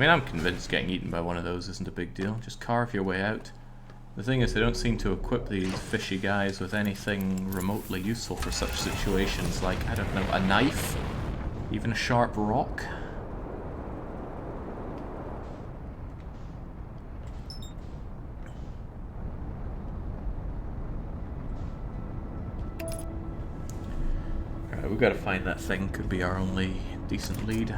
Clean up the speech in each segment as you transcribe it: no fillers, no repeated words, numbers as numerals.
mean, I'm convinced getting eaten by one of those isn't a big deal. Just carve your way out. The thing is, they don't seem to equip these fishy guys with anything remotely useful for such situations, like, I don't know, a knife? Even a sharp rock? Alright, we've got to find that thing. Could be our only decent lead.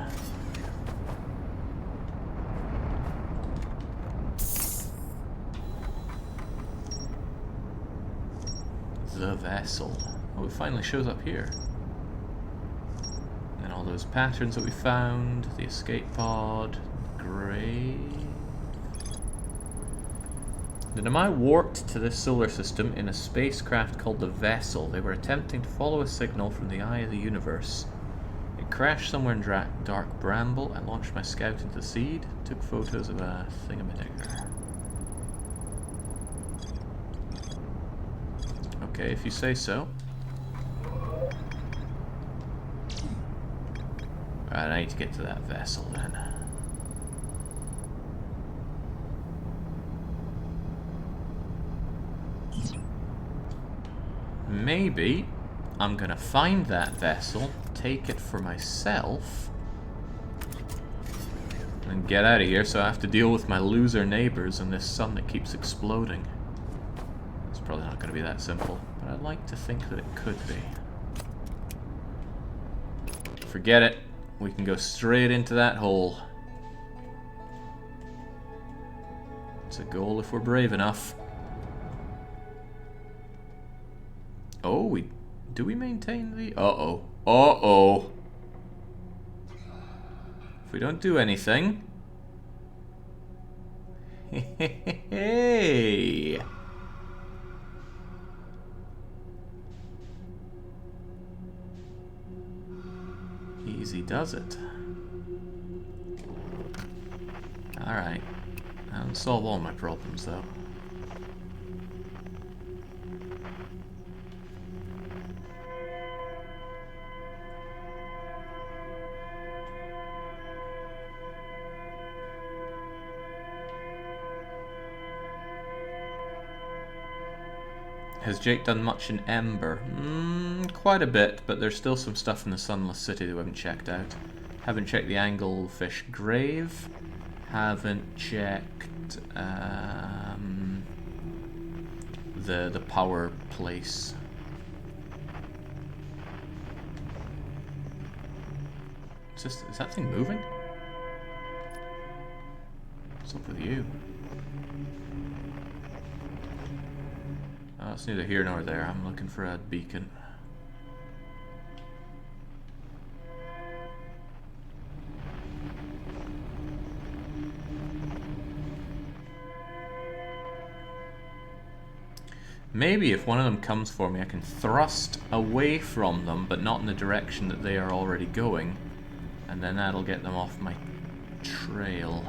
The vessel. Oh, it finally shows up here. And all those patterns that we found, the escape pod, grave. The Namai warped to this solar system in a spacecraft called the Vessel. They were attempting to follow a signal from the eye of the universe. It crashed somewhere in dark Bramble. I launched my scout into the seed, took photos of a thingamadigger. Okay, if you say so. Alright, I need to get to that vessel then. Maybe I'm gonna find that vessel, take it for myself, and get out of here so I have to deal with my loser neighbors and this sun that keeps exploding. It's probably not gonna be that simple, but I'd like to think that it could be. Forget it. We can go straight into that hole. It's a goal if we're brave enough. Oh, do we maintain the... Uh-oh. Uh-oh. If we don't do anything... Hey! Easy does it. Alright. That'll solve all my problems, though. Has Jake done much in Ember? Quite a bit, but there's still some stuff in the Sunless City that we haven't checked out. Haven't checked the Anglefish Grave. Haven't checked the power place. Is that thing moving? What's up with you? Oh, it's neither here nor there. I'm looking for a beacon. Maybe if one of them comes for me, I can thrust away from them, but not in the direction that they are already going. And then that'll get them off my trail.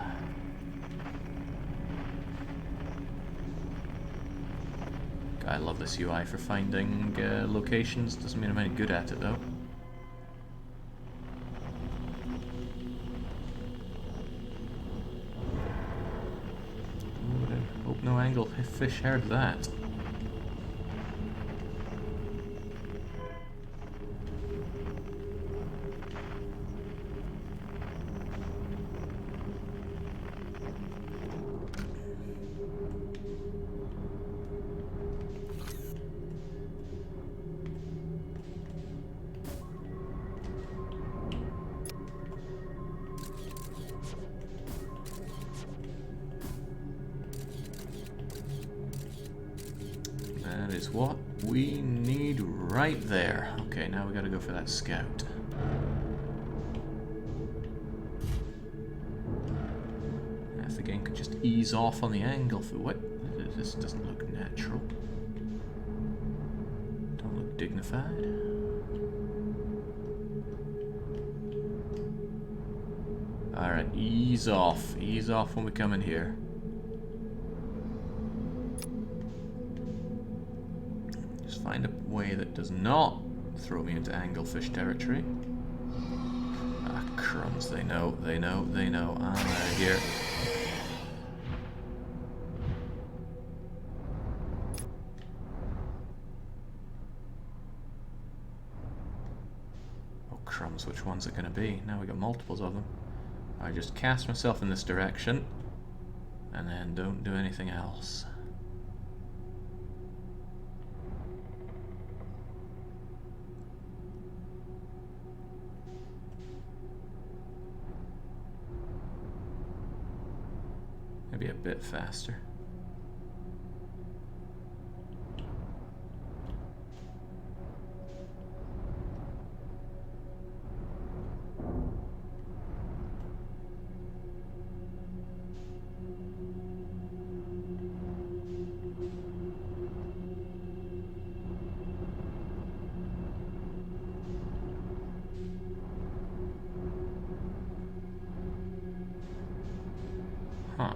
I love this UI for finding locations. Doesn't mean I'm any good at it, though. Ooh, I hope no anglefish heard that. That is what we need right there. Okay, now we gotta go for that scout. If the game could just ease off on the angle for what? This doesn't look natural. Don't look dignified. Alright, ease off. Ease off when we come in here. Find a way that does not throw me into anglefish territory. Ah, crumbs, they know. I'm out of here. Oh crumbs, which one's it gonna be? Now we got multiples of them. I just cast myself in this direction, and then don't do anything else. Maybe a bit faster. Huh.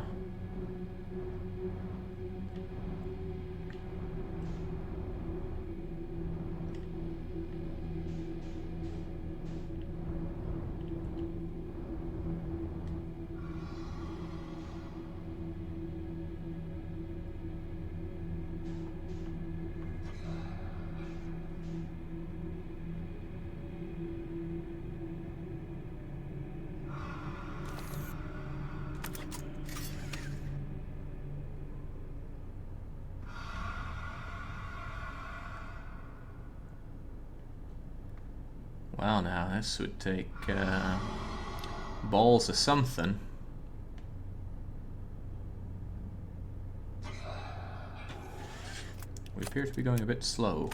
Well, now this would take balls of something. We appear to be going a bit slow.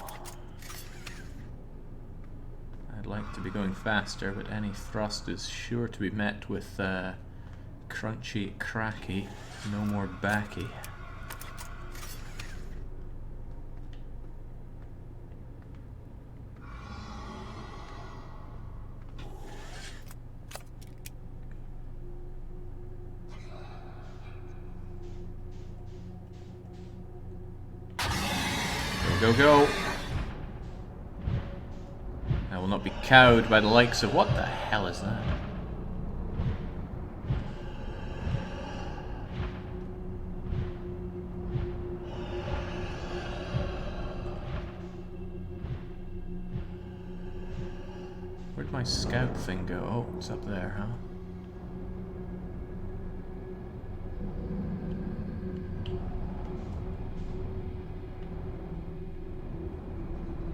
I'd like to be going faster, but any thrust is sure to be met with crunchy, cracky, no more backy. Go. I will not be cowed by the likes of... What the hell is that? Where'd my scout thing go? Oh, it's up there, huh?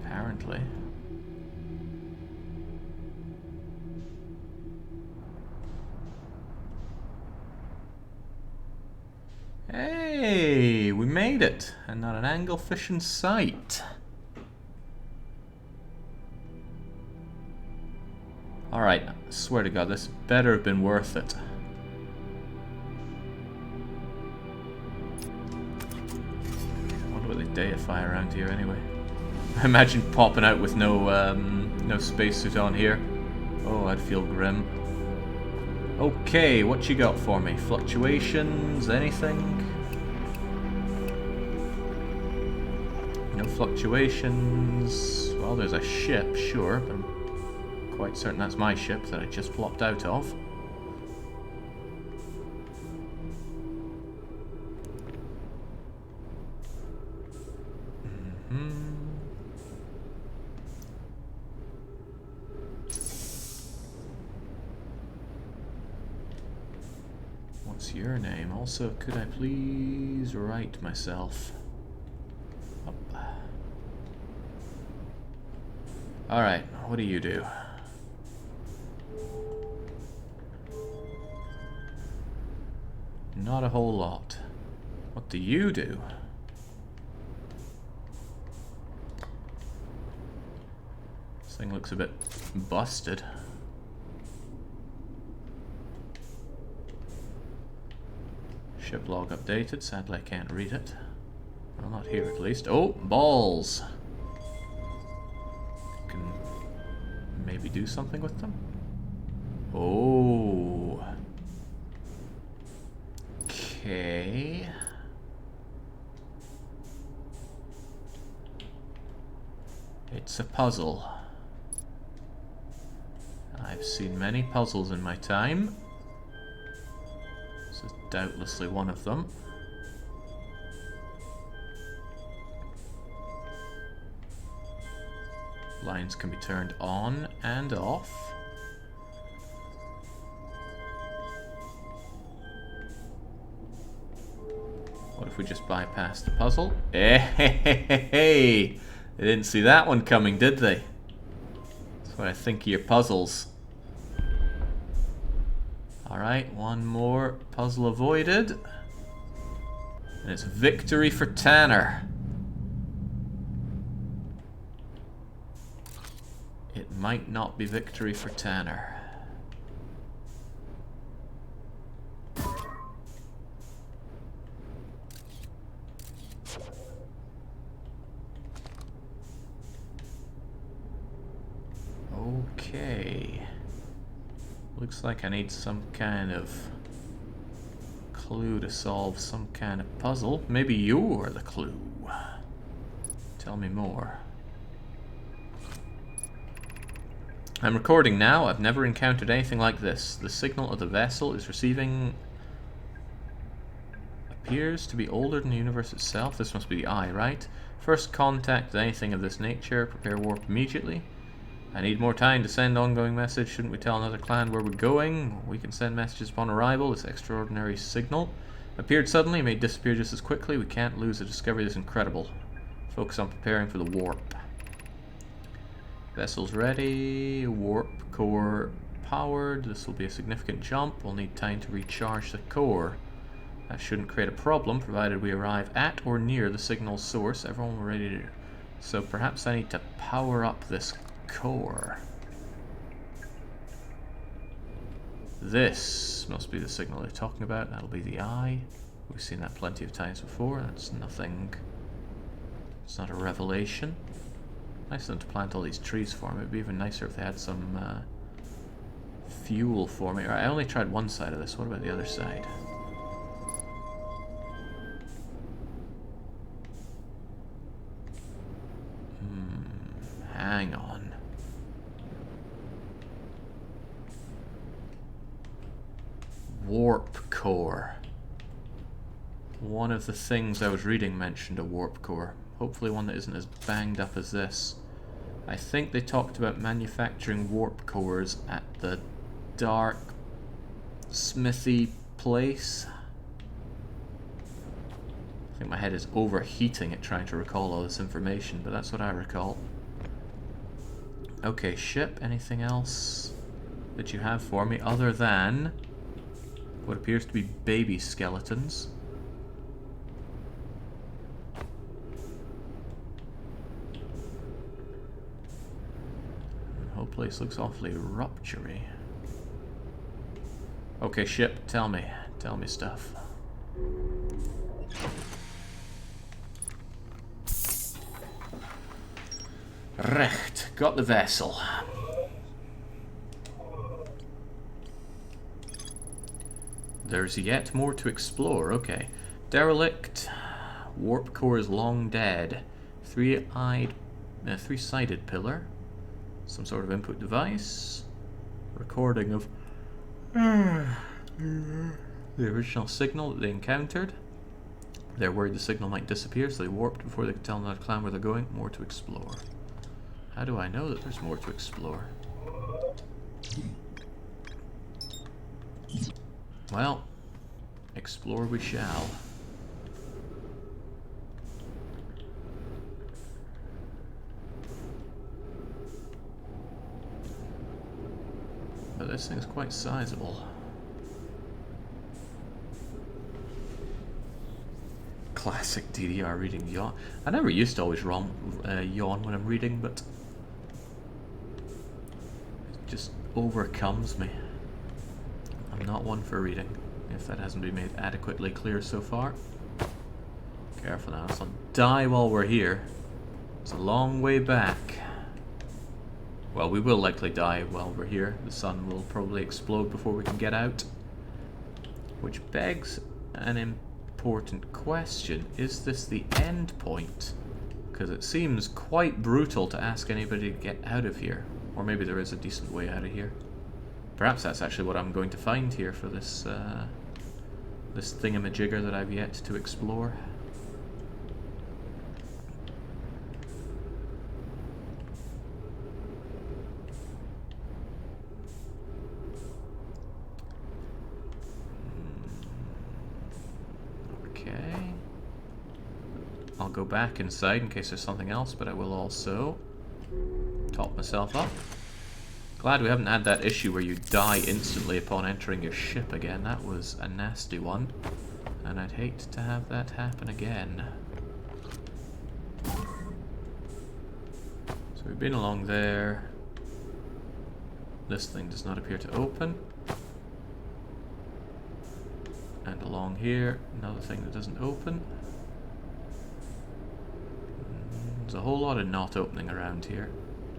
Apparently. Hey, we made it, and not an anglefish in sight. Alright, I swear to God, this better have been worth it. I wonder what they deify around here anyway. I imagine popping out with no spacesuit on here. Oh, I'd feel grim. Okay, what you got for me? Fluctuations? Anything? No fluctuations. Well, there's a ship, sure, but I'm quite certain that's my ship that I just plopped out of. What's your name? Also, could I please write myself? Up. Alright, what do you do? Not a whole lot. What do you do? This thing looks a bit busted. Ship log updated. Sadly, I can't read it. Well, not here at least. Oh, balls! Can maybe do something with them? Oh. Okay. It's a puzzle. I've seen many puzzles in my time. This is doubtlessly one of them. Lines can be turned on and off. What if we just bypass the puzzle? Hey! They didn't see that one coming, did they? That's what I think of your puzzles. Alright, one more puzzle avoided. And it's victory for Tanner. It might not be victory for Tanner. Okay. Looks like I need some kind of clue to solve some kind of puzzle. Maybe you're the clue. Tell me more. I'm recording now. I've never encountered anything like this. The signal of the vessel is receiving appears to be older than the universe itself. This must be the eye, right? First contact with anything of this nature. Prepare warp immediately. I need more time to send ongoing message. Shouldn't we tell another clan where we're going? We can send messages upon arrival. This extraordinary signal appeared suddenly, may disappear just as quickly. We can't lose a discovery this incredible. Focus on preparing for the warp. Vessel's ready. Warp core powered. This will be a significant jump. We'll need time to recharge the core. That shouldn't create a problem, provided we arrive at or near the signal source. Everyone ready to... So perhaps I need to power up this core. This must be the signal they're talking about. That'll be the eye. We've seen that plenty of times before. That's nothing. It's not a revelation. Nice of them to plant all these trees for me. It'd be even nicer if they had some fuel for me. Alright, I only tried one side of this. What about the other side? Hang on. Warp core. One of the things I was reading mentioned a warp core. Hopefully one that isn't as banged up as this. I think they talked about manufacturing warp cores at the dark smithy place. I think my head is overheating at trying to recall all this information, but that's what I recall. Okay, ship, anything else that you have for me other than what appears to be baby skeletons? The whole place looks awfully rupture-y. Okay, ship, tell me stuff. Recht, got the vessel. There's yet more to explore, okay. Derelict, warp core is long dead. Three-sided pillar. Some sort of input device. Recording of the original signal that they encountered. They're worried the signal might disappear, so they warped before they could tell another clan where they're going. More to explore. How do I know that there's more to explore? Well, explore we shall. But this thing's quite sizable. Classic DDR reading yawn. I never used to always yawn when I'm reading, but it just overcomes me. I'm not one for reading, if that hasn't been made adequately clear so far. Careful now, let's not die while we're here. It's a long way back. Well, we will likely die while we're here. The sun will probably explode before we can get out. Which begs an important question. Is this the end point? Because it seems quite brutal to ask anybody to get out of here. Or maybe there is a decent way out of here. Perhaps that's actually what I'm going to find here for this, this thingamajigger that I've yet to explore. Okay. I'll go back inside in case there's something else, but I will also top myself up. Glad we haven't had that issue where you die instantly upon entering your ship again. That was a nasty one, and I'd hate to have that happen again. So we've been along there. This thing does not appear to open. And along here, another thing that doesn't open. There's a whole lot of not opening around here.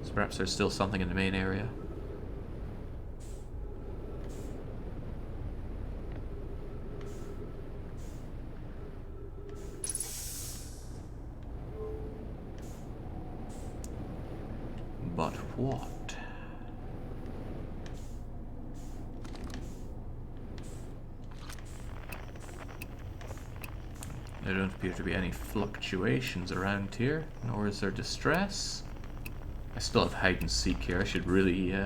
So perhaps there's still something in the main area. But what? There don't appear to be any fluctuations around here, nor is there distress. I still have hide and seek here. I should really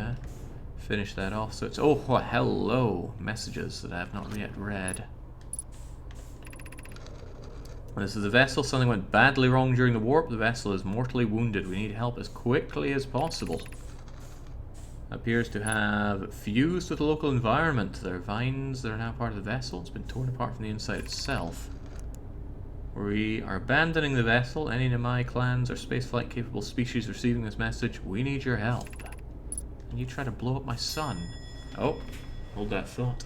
finish that off. So it's oh hello messages that I have not yet read. This is a vessel. Something went badly wrong during the warp. The vessel is mortally wounded. We need help as quickly as possible. Appears to have fused with the local environment. There are vines that are now part of the vessel. It's been torn apart from the inside itself. We are abandoning the vessel. Any Namai clans or spaceflight capable species receiving this message, we need your help. And you try to blow up my sun. Oh, hold that thought.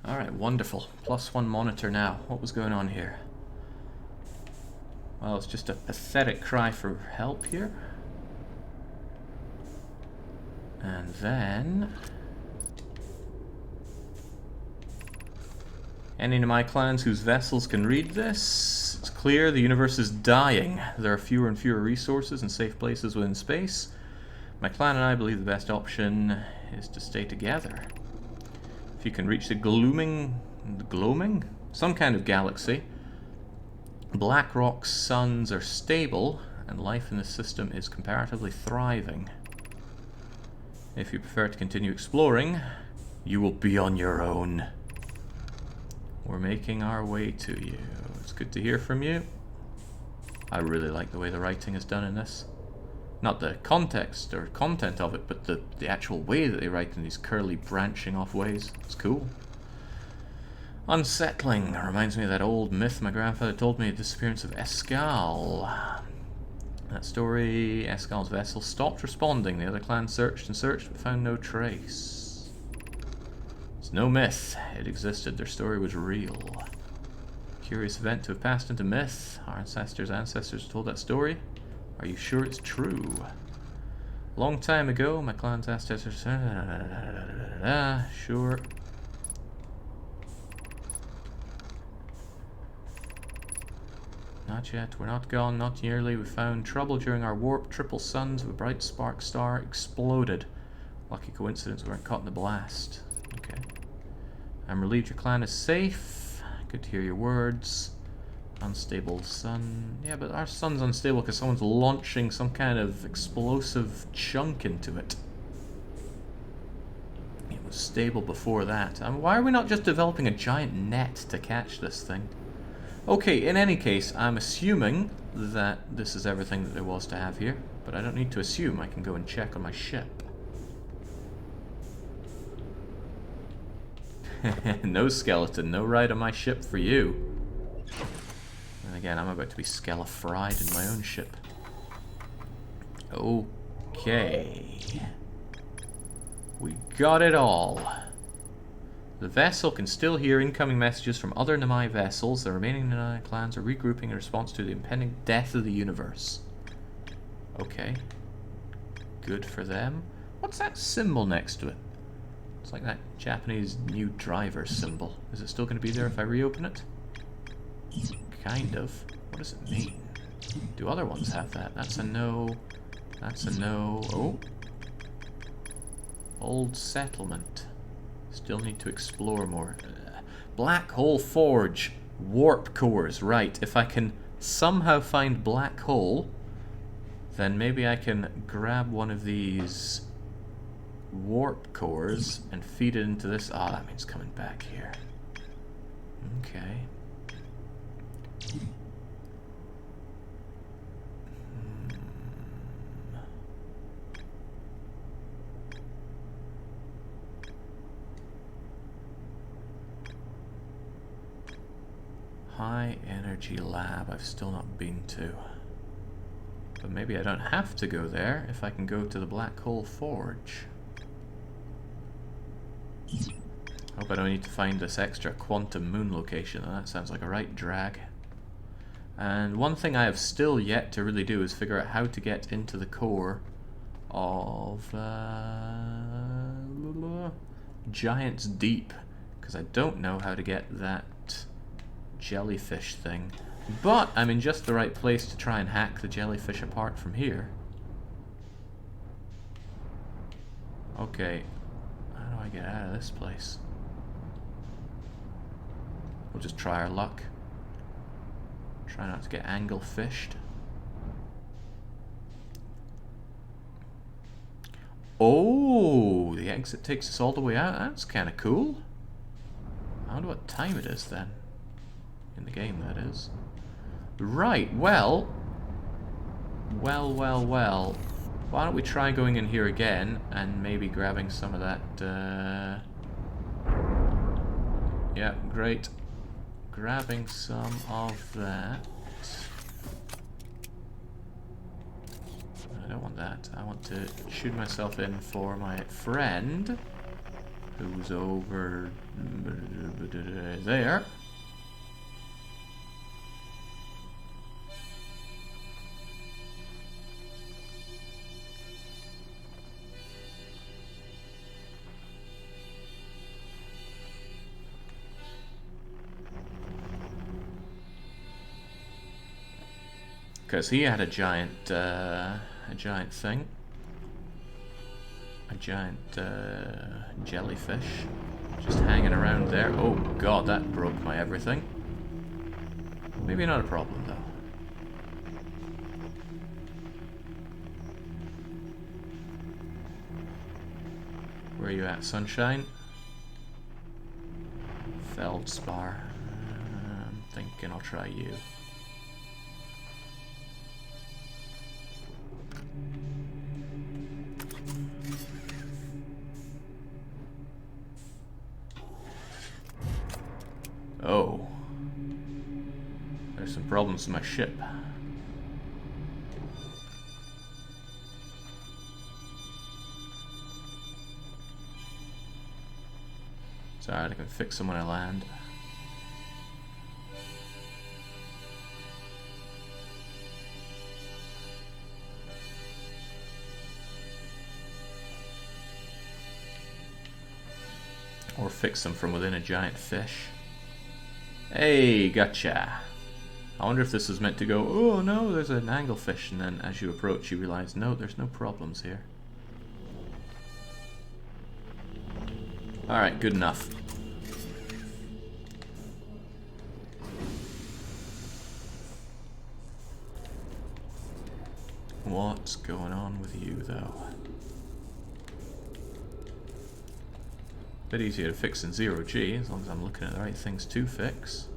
Alright, wonderful. +1 monitor now. What was going on here? Well, it's just a pathetic cry for help here. And then... any of my clans whose vessels can read this? It's clear the universe is dying. There are fewer and fewer resources and safe places within space. My clan and I believe the best option is to stay together. If you can reach the gloaming, some kind of galaxy, Blackrock's suns are stable, and life in the system is comparatively thriving. If you prefer to continue exploring, you will be on your own. We're making our way to you. It's good to hear from you. I really like the way the writing is done in this. Not the context or content of it, but the actual way that they write in these curly branching off ways. It's cool. Unsettling. Reminds me of that old myth my grandfather told me, the disappearance of Escal. That story, Escal's vessel stopped responding. The other clan searched and searched, but found no trace. It's no myth. It existed. Their story was real. Curious event to have passed into myth. Our ancestors told that story. Are you sure it's true? Long time ago, my clan's ancestors... sure. Not yet. We're not gone. Not nearly. We found trouble during our warp. Triple suns of a bright spark star exploded. Lucky coincidence we weren't caught in the blast. Okay. I'm relieved your clan is safe. Good to hear your words. Unstable sun. Yeah, but our sun's unstable because someone's launching some kind of explosive chunk into it. It was stable before that. Why are we not just developing a giant net to catch this thing? Okay, in any case, I'm assuming that this is everything that there was to have here, but I don't need to assume. I can go and check on my ship. No skeleton, no ride on my ship for you. And again, I'm about to be scallop-fried in my own ship. Okay. We got it all. The vessel can still hear incoming messages from other Namai vessels. The remaining Namai clans are regrouping in response to the impending death of the universe. Okay. Good for them. What's that symbol next to it? It's like that Japanese new driver symbol. Is it still going to be there if I reopen it? Kind of. What does it mean? Do other ones have that? That's a no. That's a no. Oh. Old settlement. Still need to explore more. Black hole forge. Warp cores. Right. If I can somehow find black hole, then maybe I can grab one of these warp cores and feed it into this. Ah, that means coming back here. Okay. High energy lab I've still not been to. But maybe I don't have to go there if I can go to the black hole forge. Hope I don't need to find this extra quantum moon location. That sounds like a right drag. And one thing I have still yet to really do is figure out how to get into the core of Giant's Deep, because I don't know how to get that jellyfish thing. But I'm in just the right place to try and hack the jellyfish apart from here. Okay, how do I get out of this place? We'll just try our luck. Try not to get angle fished. Oh, the exit takes us all the way out. That's kind of cool. I wonder what time it is then. In the game, that is. Right, well. Well. Why don't we try going in here again and maybe grabbing some of that, yeah, great. Grabbing some of that. I don't want that. I want to shoot myself in for my friend, who's over there. Because he had a giant thing. A giant jellyfish just hanging around there. Oh god, that broke my everything. Maybe not a problem though. Where are you at, sunshine? Feldspar. I'm thinking I'll try you. Oh. There's some problems with my ship. It's alright, I can fix them when I land. Or fix them from within a giant fish. Hey, gotcha. I wonder if this was meant to go, oh no, there's an anglefish, and then as you approach you realize, no, there's no problems here. Alright, good enough. What's going on with you, though? Bit easier to fix in 0G, as long as I'm looking at the right things to fix.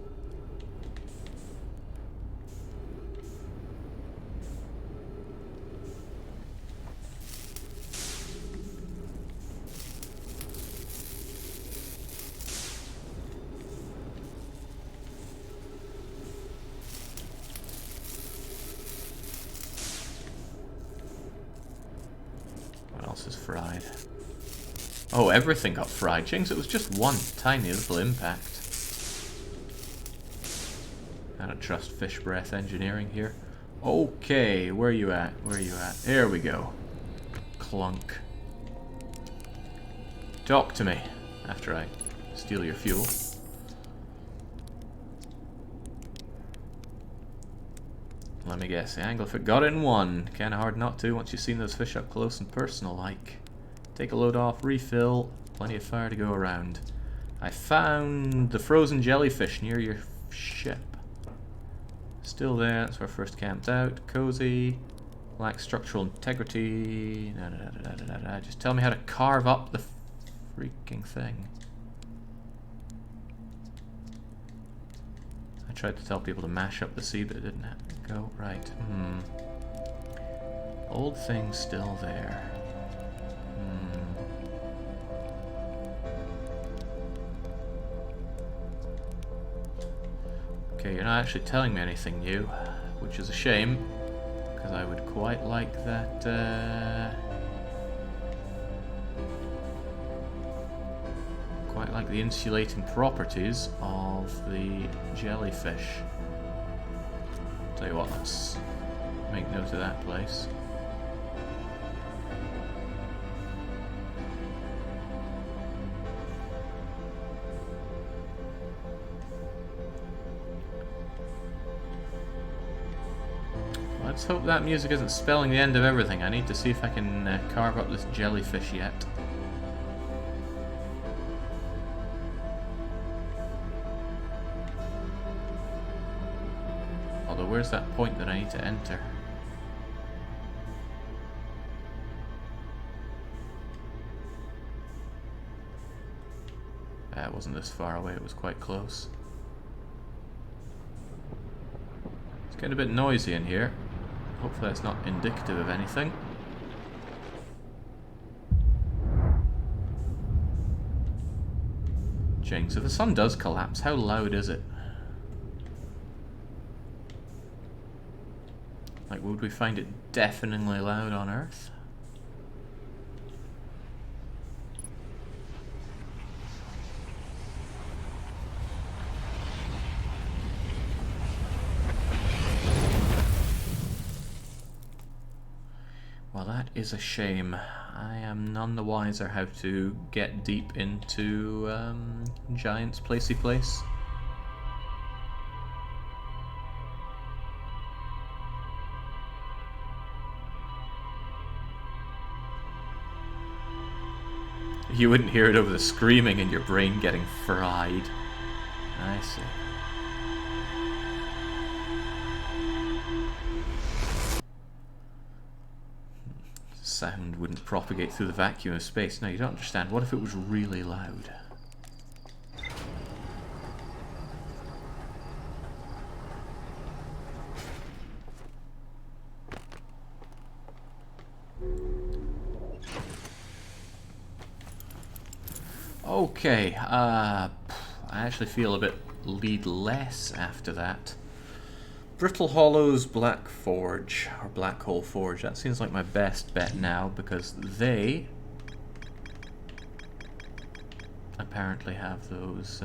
else is fried? Oh, everything got fried. Jinx, it was just one tiny little impact. I don't trust fish breath engineering here. Okay, where are you at? Where are you at? There we go. Clunk. Talk to me after I steal your fuel. Let me guess, the anglerfish got in one. Kinda hard not to once you've seen those fish up close and personal like. Take a load off, refill, plenty of fire to go around. I found the frozen jellyfish near your ship. Still there, that's where I first camped out. Cozy, lacks structural integrity. Just tell me how to carve up the freaking thing. I tried to tell people to mash up the sea, but it didn't go right. Old thing's still there. Okay, you're not actually telling me anything new, which is a shame, because I would quite like that, quite like the insulating properties of the jellyfish. Tell you what, let's make note of that place. Let's hope that music isn't spelling the end of everything. I need to see if I can carve up this jellyfish yet. Although, where's that point that I need to enter? It wasn't this far away, it was quite close. It's getting a bit noisy in here. Hopefully that's not indicative of anything. Jinx, if the sun does collapse, how loud is it? Like, would we find it deafeningly loud on Earth? Well, that is a shame. I am none the wiser how to get deep into Giant's Placey Place. You wouldn't hear it over the screaming and your brain getting fried. I see. Sound wouldn't propagate through the vacuum of space. No, you don't understand. What if it was really loud? Okay, I actually feel a bit lead-less after that. Brittle Hollow's Black Forge, or Black Hole Forge, that seems like my best bet now, because they apparently have those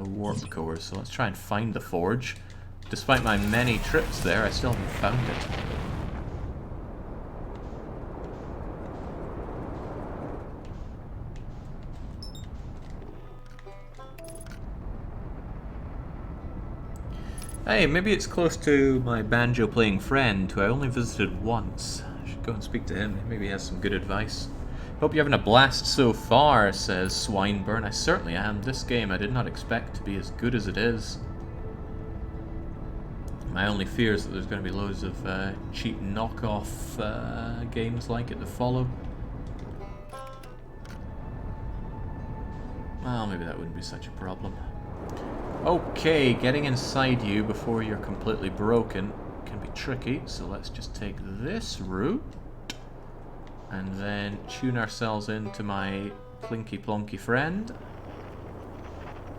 warp cores, so let's try and find the forge. Despite my many trips there, I still haven't found it. Hey, maybe it's close to my banjo-playing friend, who I only visited once. I should go and speak to him. Maybe he has some good advice. Hope you're having a blast so far, says Swineburn. I certainly am. This game I did not expect to be as good as it is. My only fear is that there's going to be loads of cheap knockoff games like it that follow. Well, maybe that wouldn't be such a problem. Okay, getting inside you before you're completely broken can be tricky, so let's just take this route and then tune ourselves into my plinky plonky friend.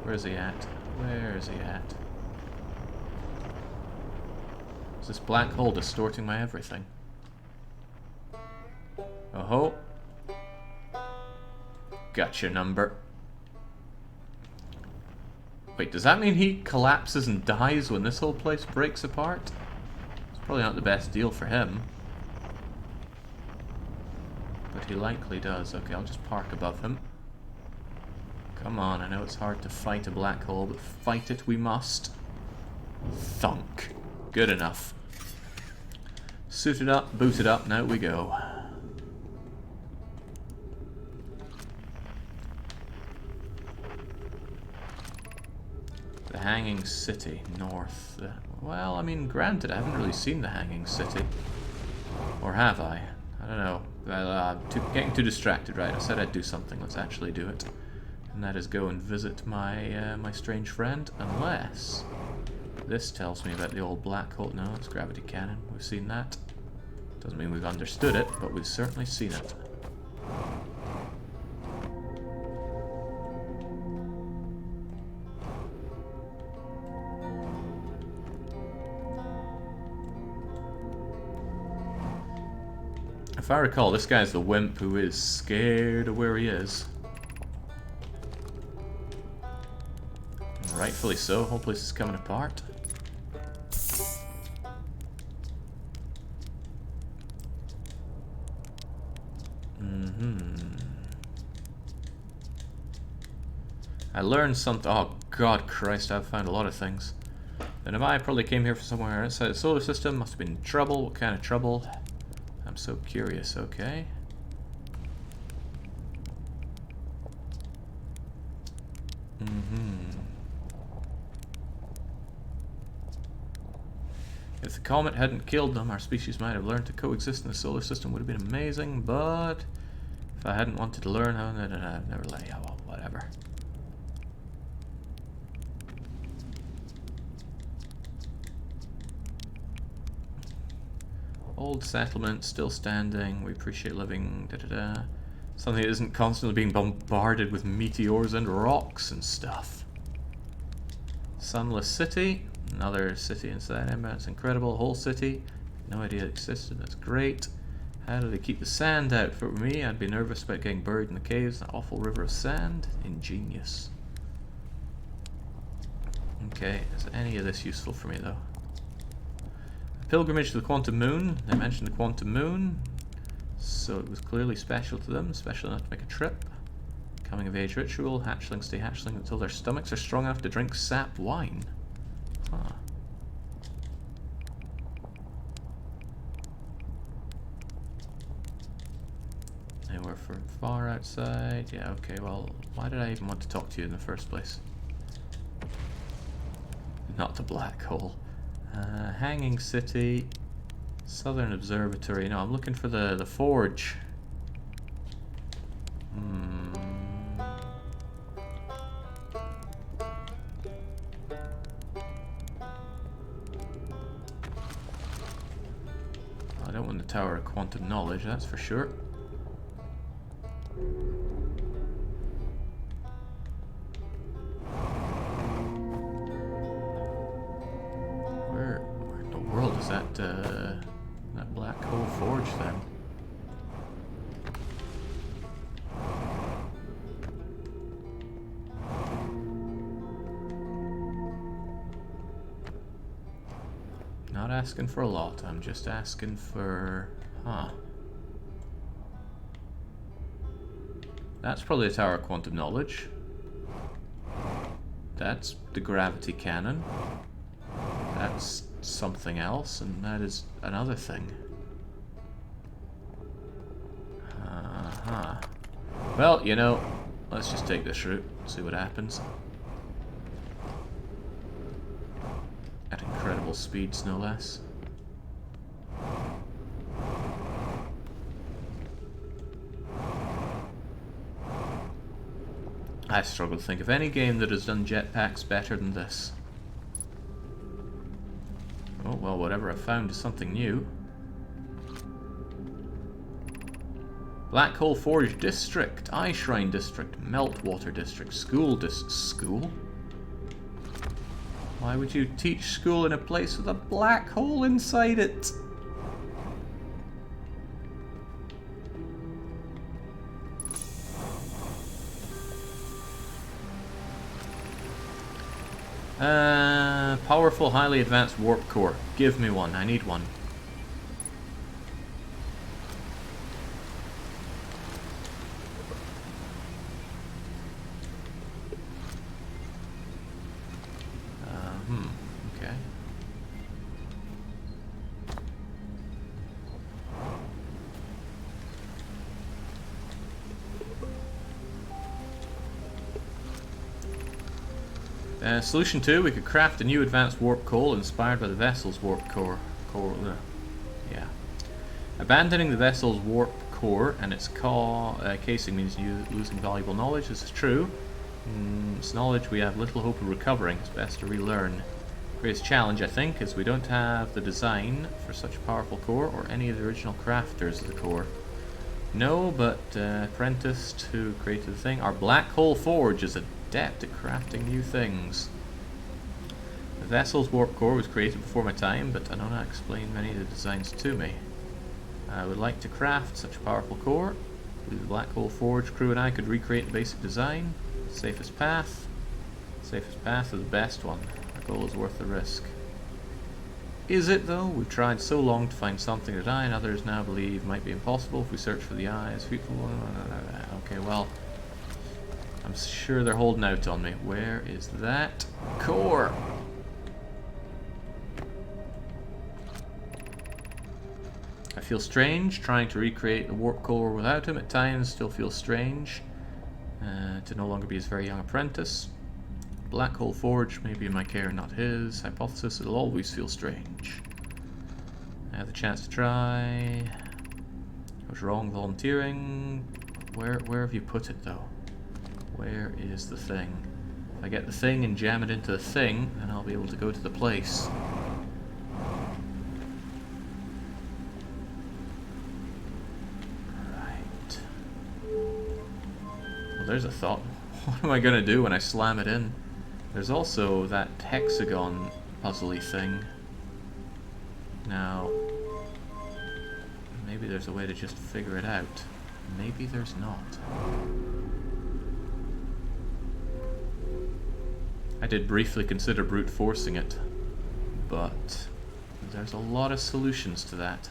Where's he at? Where is he at? Is this black hole distorting my everything? Oh ho! Got your number. Wait, does that mean he collapses and dies when this whole place breaks apart? It's probably not the best deal for him. But he likely does. Okay, I'll just park above him. Come on, I know it's hard to fight a black hole, but fight it we must. Thunk. Good enough. Suited up, booted up, now we go. The Hanging City, north. Well, I mean, granted, I haven't really seen the Hanging City. Or have I? I don't know. Well, getting too distracted, right? I said I'd do something. Let's actually do it. And that is go and visit my my strange friend, unless this tells me about the old black hole. No, it's gravity cannon. We've seen that. Doesn't mean we've understood it, but we've certainly seen it. If I recall, this guy's the wimp who is scared of where he is. And rightfully so, whole place is coming apart. I learned something. Oh, God Christ, I've found a lot of things. Then I probably came here from somewhere outside the solar system. Must have been trouble. What kind of trouble? I'm so curious, okay. If the comet hadn't killed them, our species might have learned to coexist in the solar system. Would have been amazing, but if I hadn't wanted to learn how, then I'd never let you. Well, whatever. Old settlement, still standing. We appreciate living. Something that isn't constantly being bombarded with meteors and rocks and stuff. Sunless city. Another city inside Ember. It's incredible. Whole city. No idea it existed. That's great. How do they keep the sand out for me? I'd be nervous about getting buried in the caves. That awful river of sand. Ingenious. Okay, is any of this useful for me though? Pilgrimage to the Quantum Moon. They mentioned the Quantum Moon, so it was clearly special to them, special enough to make a trip. Coming of age ritual. Hatchlings stay hatchling until their stomachs are strong enough to drink sap wine. Huh. And we're from far outside. Yeah, okay, well, why did I even want to talk to you in the first place? Not the black hole. Hanging City, Southern Observatory. No, I'm looking for the forge. I don't want the Tower of Quantum Knowledge, that's for sure. That black hole forge then. Not asking for a lot, I'm just asking for... That's probably the Tower of Quantum Knowledge. That's the gravity cannon. That's something else, and that is another thing. Well, you know, let's just take this route, see what happens. At incredible speeds, no less. I struggle to think of any game that has done jetpacks better than this. Oh, well, whatever I found is something new. Black Hole Forge District, Eye Shrine District, Meltwater District, School? Why would you teach school in a place with a black hole inside it? Powerful, highly advanced warp core. Give me one. I need one. Okay. Solution 2, we could craft a new advanced warp core inspired by the vessel's warp core. Yeah. Abandoning the vessel's warp core and its casing means losing valuable knowledge. This is true. It's knowledge we have little hope of recovering. It's best to relearn. Greatest challenge, I think, is we don't have the design for such a powerful core or any of the original crafters of the core. No, but apprenticed who created the thing. Our black hole forge is adept at crafting new things. The vessel's warp core was created before my time, but I know not explain many of the designs to me. I would like to craft such a powerful core. The black hole forge crew and I could recreate the basic design. Safest path. Safest path is the best one. Our goal is worth the risk. Is it though? We've tried so long to find something that I and others now believe might be impossible if we search for the eyes. Okay, well, I'm sure they're holding out on me. Where is that core? I feel strange trying to recreate the warp core without him. At times, still feels strange to no longer be his very young apprentice. Black hole forge may be in my care, not his. Hypothesis, it'll always feel strange. I have the chance to try. I was wrong volunteering. Where have you put it though? Where is the thing? If I get the thing and jam it into the thing, then I'll be able to go to the place. Right. Well, there's a thought. What am I gonna do when I slam it in? There's also that hexagon puzzly thing. Now, maybe there's a way to just figure it out. Maybe there's not. I did briefly consider brute forcing it, but there's a lot of solutions to that.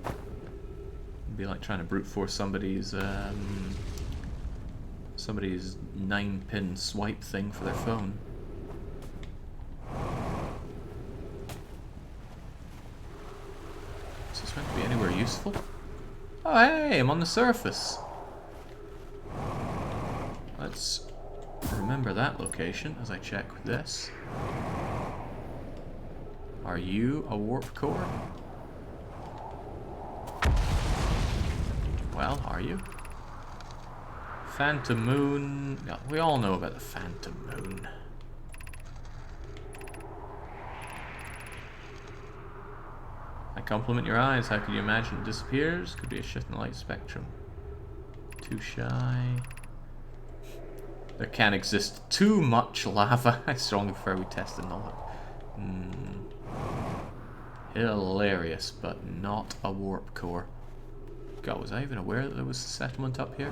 It'd be like trying to brute force somebody's 9-pin swipe thing for their phone. Is this meant to be anywhere useful? Oh hey, I'm on the surface. Let's remember that location as I check this. Are you a warp core? Well, are you? Phantom Moon. Yeah, we all know about the Phantom Moon. I compliment your eyes. How can you imagine it disappears? Could be a shift in the light spectrum. Too shy. There can't exist too much lava. I strongly prefer we test the knowledge. Hilarious, but not a warp core. God, was I even aware that there was a settlement up here?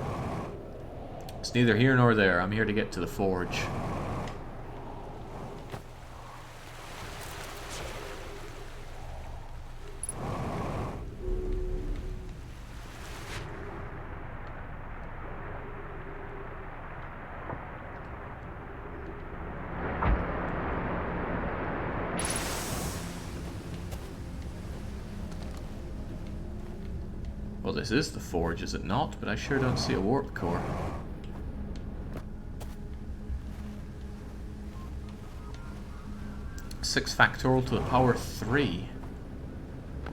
It's neither here nor there. I'm here to get to the forge. Well, this is the forge, is it not? But I sure don't see a warp core. Six factorial to the power 3.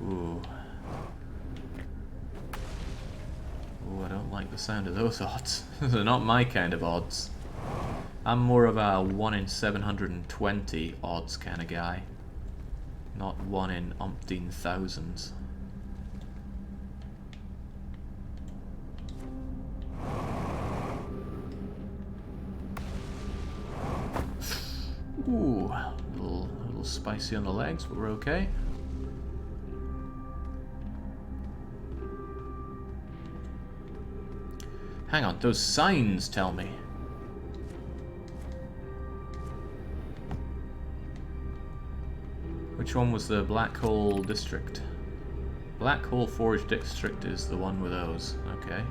Ooh. Ooh, I don't like the sound of those odds. They're not my kind of odds. I'm more of a 1 in 720 odds kind of guy. Not 1 in umpteen thousands. Ooh, a little spicy on the legs, but we're okay. Hang on, those signs tell me. Which one was the Black Hole District? Black Hole Forge District is the one with those. Okay.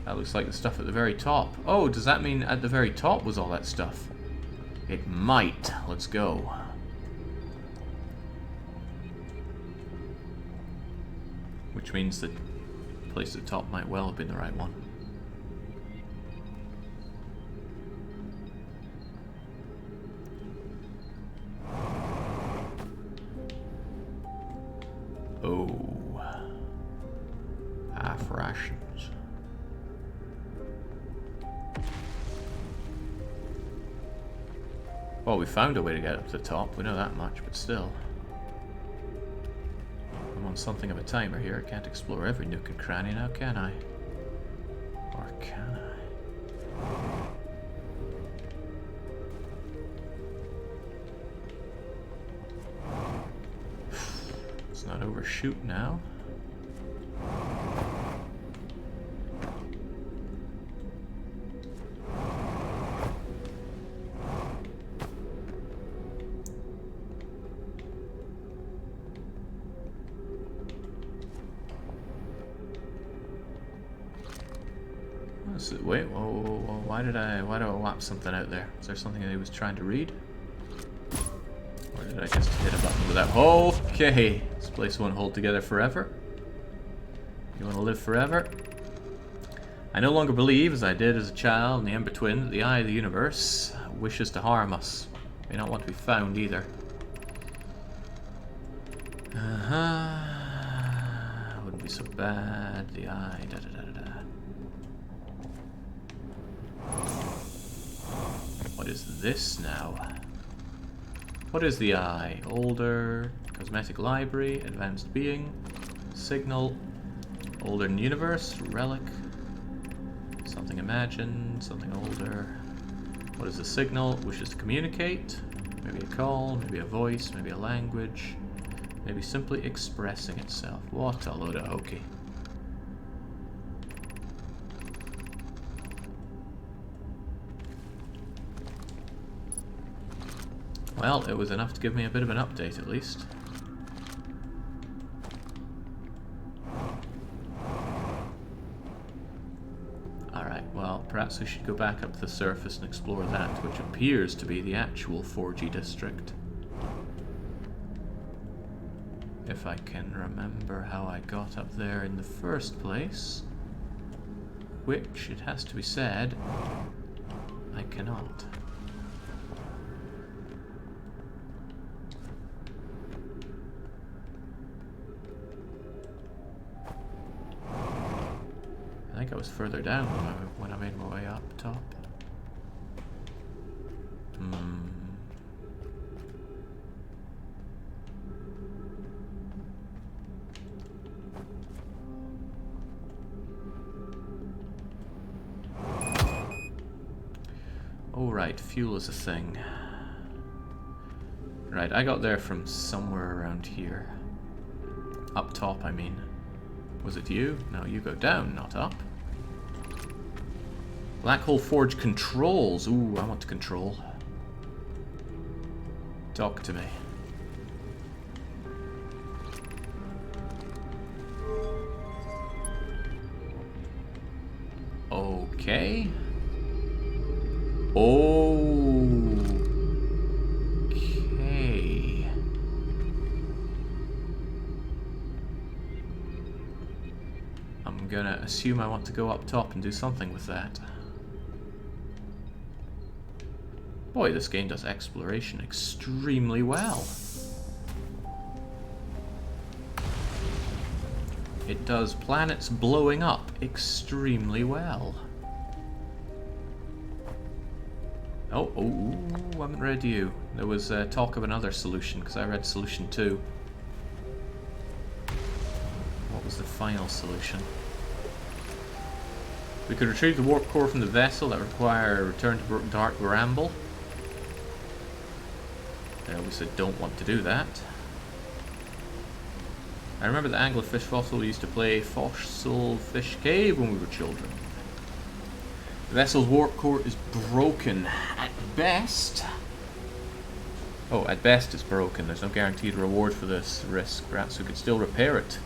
That looks like the stuff at the very top. Oh, does that mean at the very top was all that stuff? It might. Let's go. Which means the place at the top might well have been the right one. Oh. Half rations. Well, we found a way to get up to the top, we know that much, but still. I'm on something of a timer here, I can't explore every nook and cranny now, can I? Or can I? Let's not overshoot now. Wait, whoa, why do I whap something out there? Is there something that he was trying to read? Or did I just hit a button without... Okay! This place won't hold together forever. You want to live forever? I no longer believe, as I did as a child in the Ember Twin, that the eye of the universe wishes to harm us. May not want to be found either. Wouldn't be so bad. The eye, What is this now? What is the eye? Older, cosmetic library, advanced being, signal, older than universe, relic, something imagined, something older. What is the signal? Wishes to communicate, maybe a call, maybe a voice, maybe a language, maybe simply expressing itself. What a load of hokey. Well, it was enough to give me a bit of an update, at least. Alright, well, perhaps we should go back up to the surface and explore that, which appears to be the actual 4G district. If I can remember how I got up there in the first place. Which, it has to be said, I cannot. I think I was further down when I made my way up top. Oh right, fuel is a thing. Right, I got there from somewhere around here. Up top, I mean. Was it you? No, you go down, not up. Black Hole Forge controls. Ooh, I want to control. Talk to me. Okay. Okay. I'm gonna assume I want to go up top and do something with that. Boy, this game does exploration extremely well. It does planets blowing up extremely well. Oh, I haven't read you. There was talk of another solution, because I read solution 2. What was the final solution? We could retrieve the warp core from the vessel. That would require a return to Dark Bramble. We said don't want to do that. I remember the anglerfish fossil we used to play Fossil Fish Cave when we were children. The vessel's warp core is broken at best. Oh, at best it's broken. There's no guaranteed reward for this risk. Perhaps we could still repair it.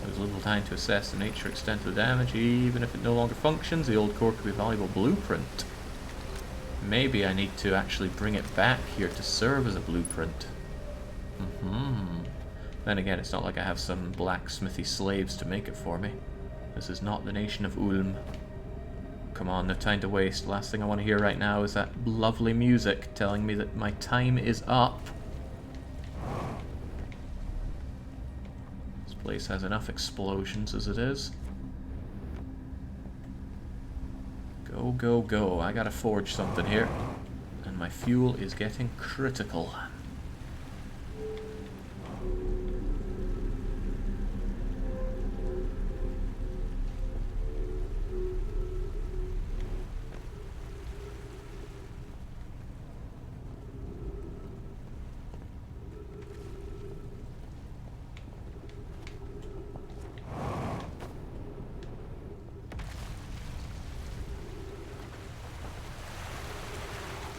There's little time to assess the nature extent of the damage. Even if it no longer functions, the old core could be a valuable blueprint. Maybe I need to actually bring it back here to serve as a blueprint. Then again, it's not like I have some blacksmithy slaves to make it for me. This is not the nation of Ulm. Come on, no time to waste. Last thing I want to hear right now is that lovely music telling me that my time is up. This place has enough explosions as it is. Go, go, go. I gotta forge something here. And my fuel is getting critical.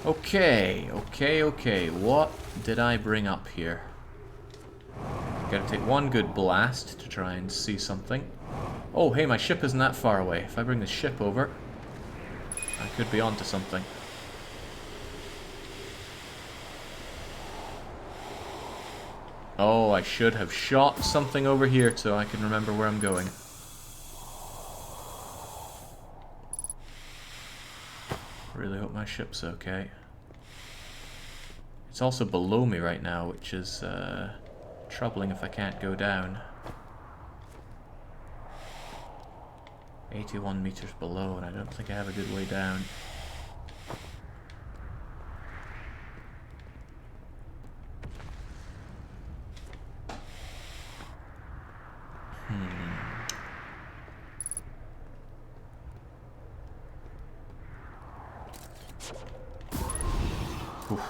Okay. What did I bring up here? Gotta take one good blast to try and see something. Oh, hey, my ship isn't that far away. If I bring the ship over, I could be onto something. Oh, I should have shot something over here so I can remember where I'm going. Really hope my ship's okay. It's also below me right now, which is troubling if I can't go down. 81 meters below, and I don't think I have a good way down.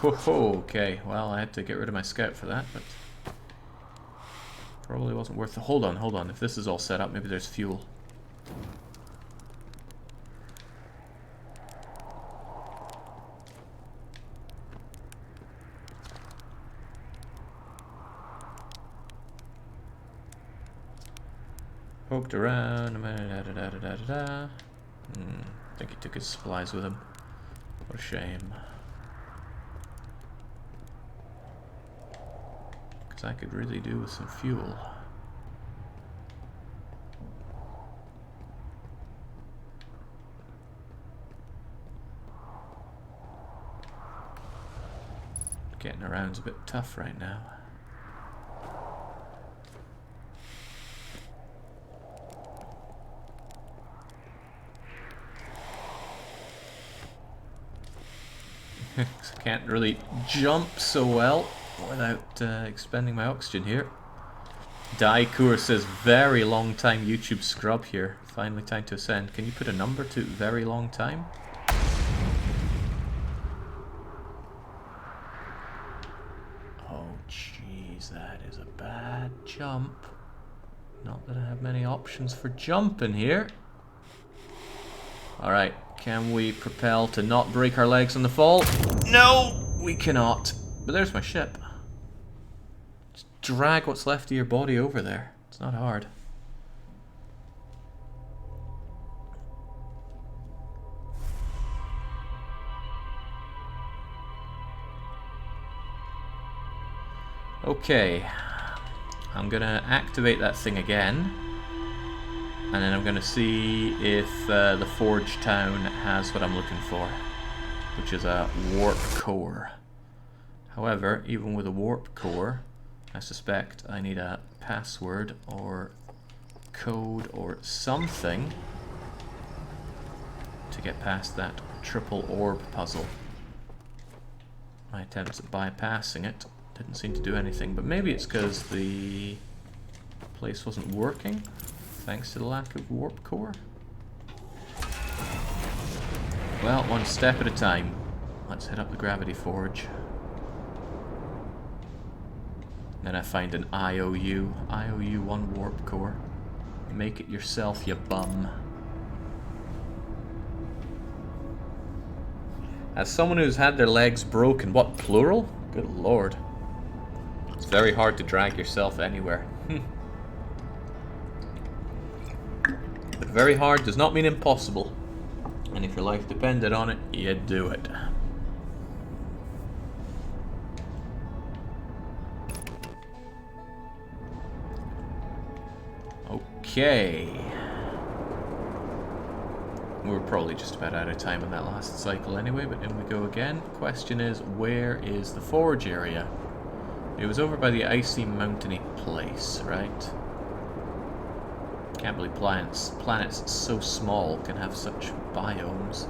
Okay, well, I had to get rid of my scout for that, but probably wasn't worth it. Hold on. If this is all set up, maybe there's fuel. Poked around. I think he took his supplies with him. What a shame. I could really do with some fuel. Getting around's a bit tough right now. I can't really jump so well without expending my oxygen here. Daikur says, very long time YouTube scrub here. Finally time to ascend. Can you put a number to very long time? Oh jeez, that is a bad jump. Not that I have many options for jumping here. Alright, can we propel to not break our legs on the fall? No, we cannot. But there's my ship. Drag what's left of your body over there. It's not hard. Okay. I'm gonna activate that thing again. And then I'm gonna see if the Forge Town has what I'm looking for. Which is a warp core. However, even with a warp core, I suspect I need a password or code or something to get past that triple orb puzzle. My attempts at bypassing it didn't seem to do anything, but maybe it's because the place wasn't working, thanks to the lack of warp core. Well, one step at a time. Let's hit up the gravity forge. Then I find an IOU. IOU 1 warp core. Make it yourself, you bum. As someone who's had their legs broken, what, plural? Good lord. It's very hard to drag yourself anywhere. But very hard does not mean impossible. And if your life depended on it, you'd do it. Okay. We're probably just about out of time on that last cycle anyway, but in we go again. Question is, where is the forge area? It was over by the icy mountainy place, right? Can't believe planets so small can have such biomes.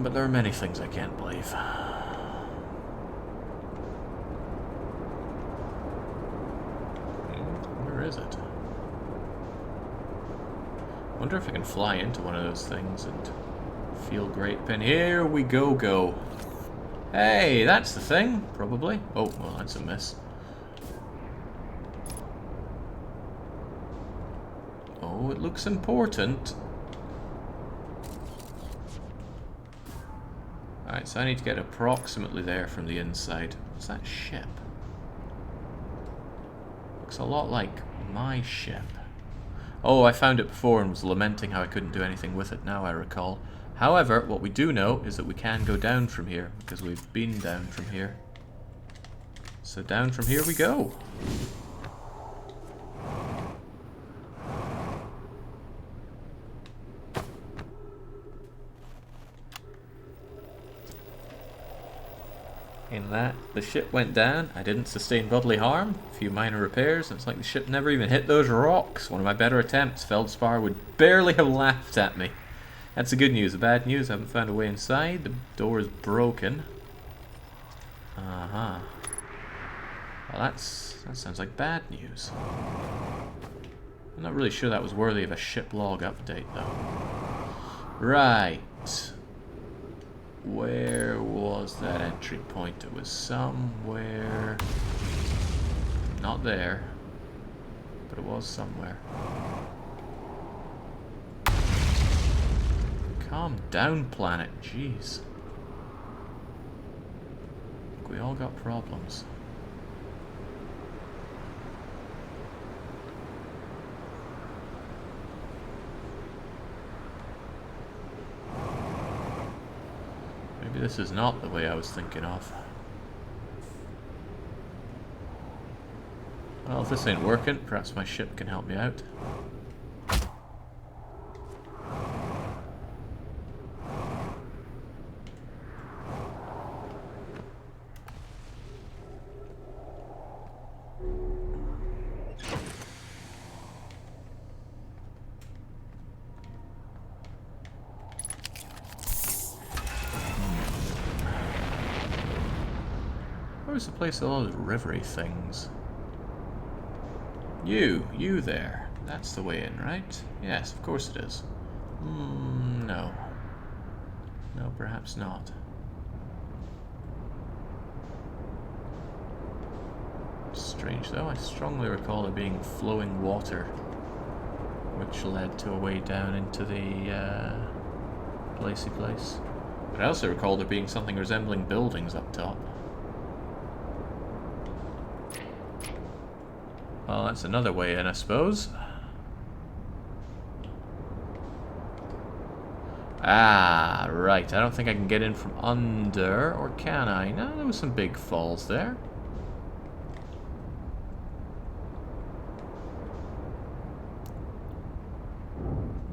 But there are many things I can't believe. Where is it? Wonder if I can fly into one of those things and feel great pain. Here we go. Hey, that's the thing, probably. Oh, well, that's a miss. Oh, it looks important. Alright, so I need to get approximately there from the inside. What's that ship? Looks a lot like my ship. Oh, I found it before and was lamenting how I couldn't do anything with it, now I recall. However, what we do know is that we can go down from here, because we've been down from here. So down from here we go. In that, the ship went down, I didn't sustain bodily harm, a few minor repairs, and it's like the ship never even hit those rocks. One of my better attempts, Feldspar would barely have laughed at me. That's the good news. The bad news, I haven't found a way inside. The door is broken. Uh-huh. Well, that sounds like bad news. I'm not really sure that was worthy of a ship log update, though. Right. Where was that entry point? It was somewhere... Not there. But it was somewhere. Calm down, planet. Jeez. We all got problems. Maybe this is not the way I was thinking of. Well, if this ain't working, perhaps my ship can help me out. Where's the place with all those rivery things? You there. That's the way in, right? Yes, of course it is. No. No, perhaps not. Strange though, I strongly recall there being flowing water, which led to a way down into the placey place. But I also recall there being something resembling buildings up top. Well, that's another way in, I suppose. Ah, right. I don't think I can get in from under, or can I? No, there was some big falls there.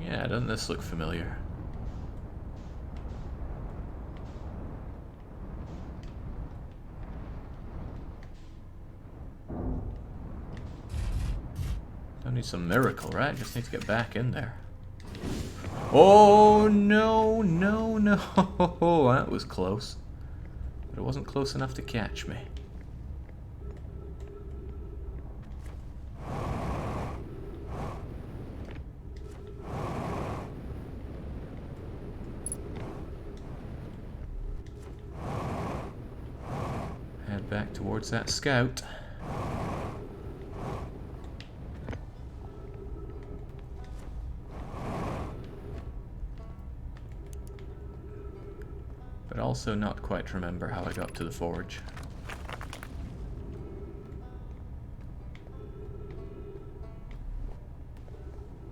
Yeah, doesn't this look familiar? Don't need some miracle, right? Just need to get back in there. Oh, no, no, no. That was close. But it wasn't close enough to catch me. Head back towards that scout. but also not quite remember how I got to the forge.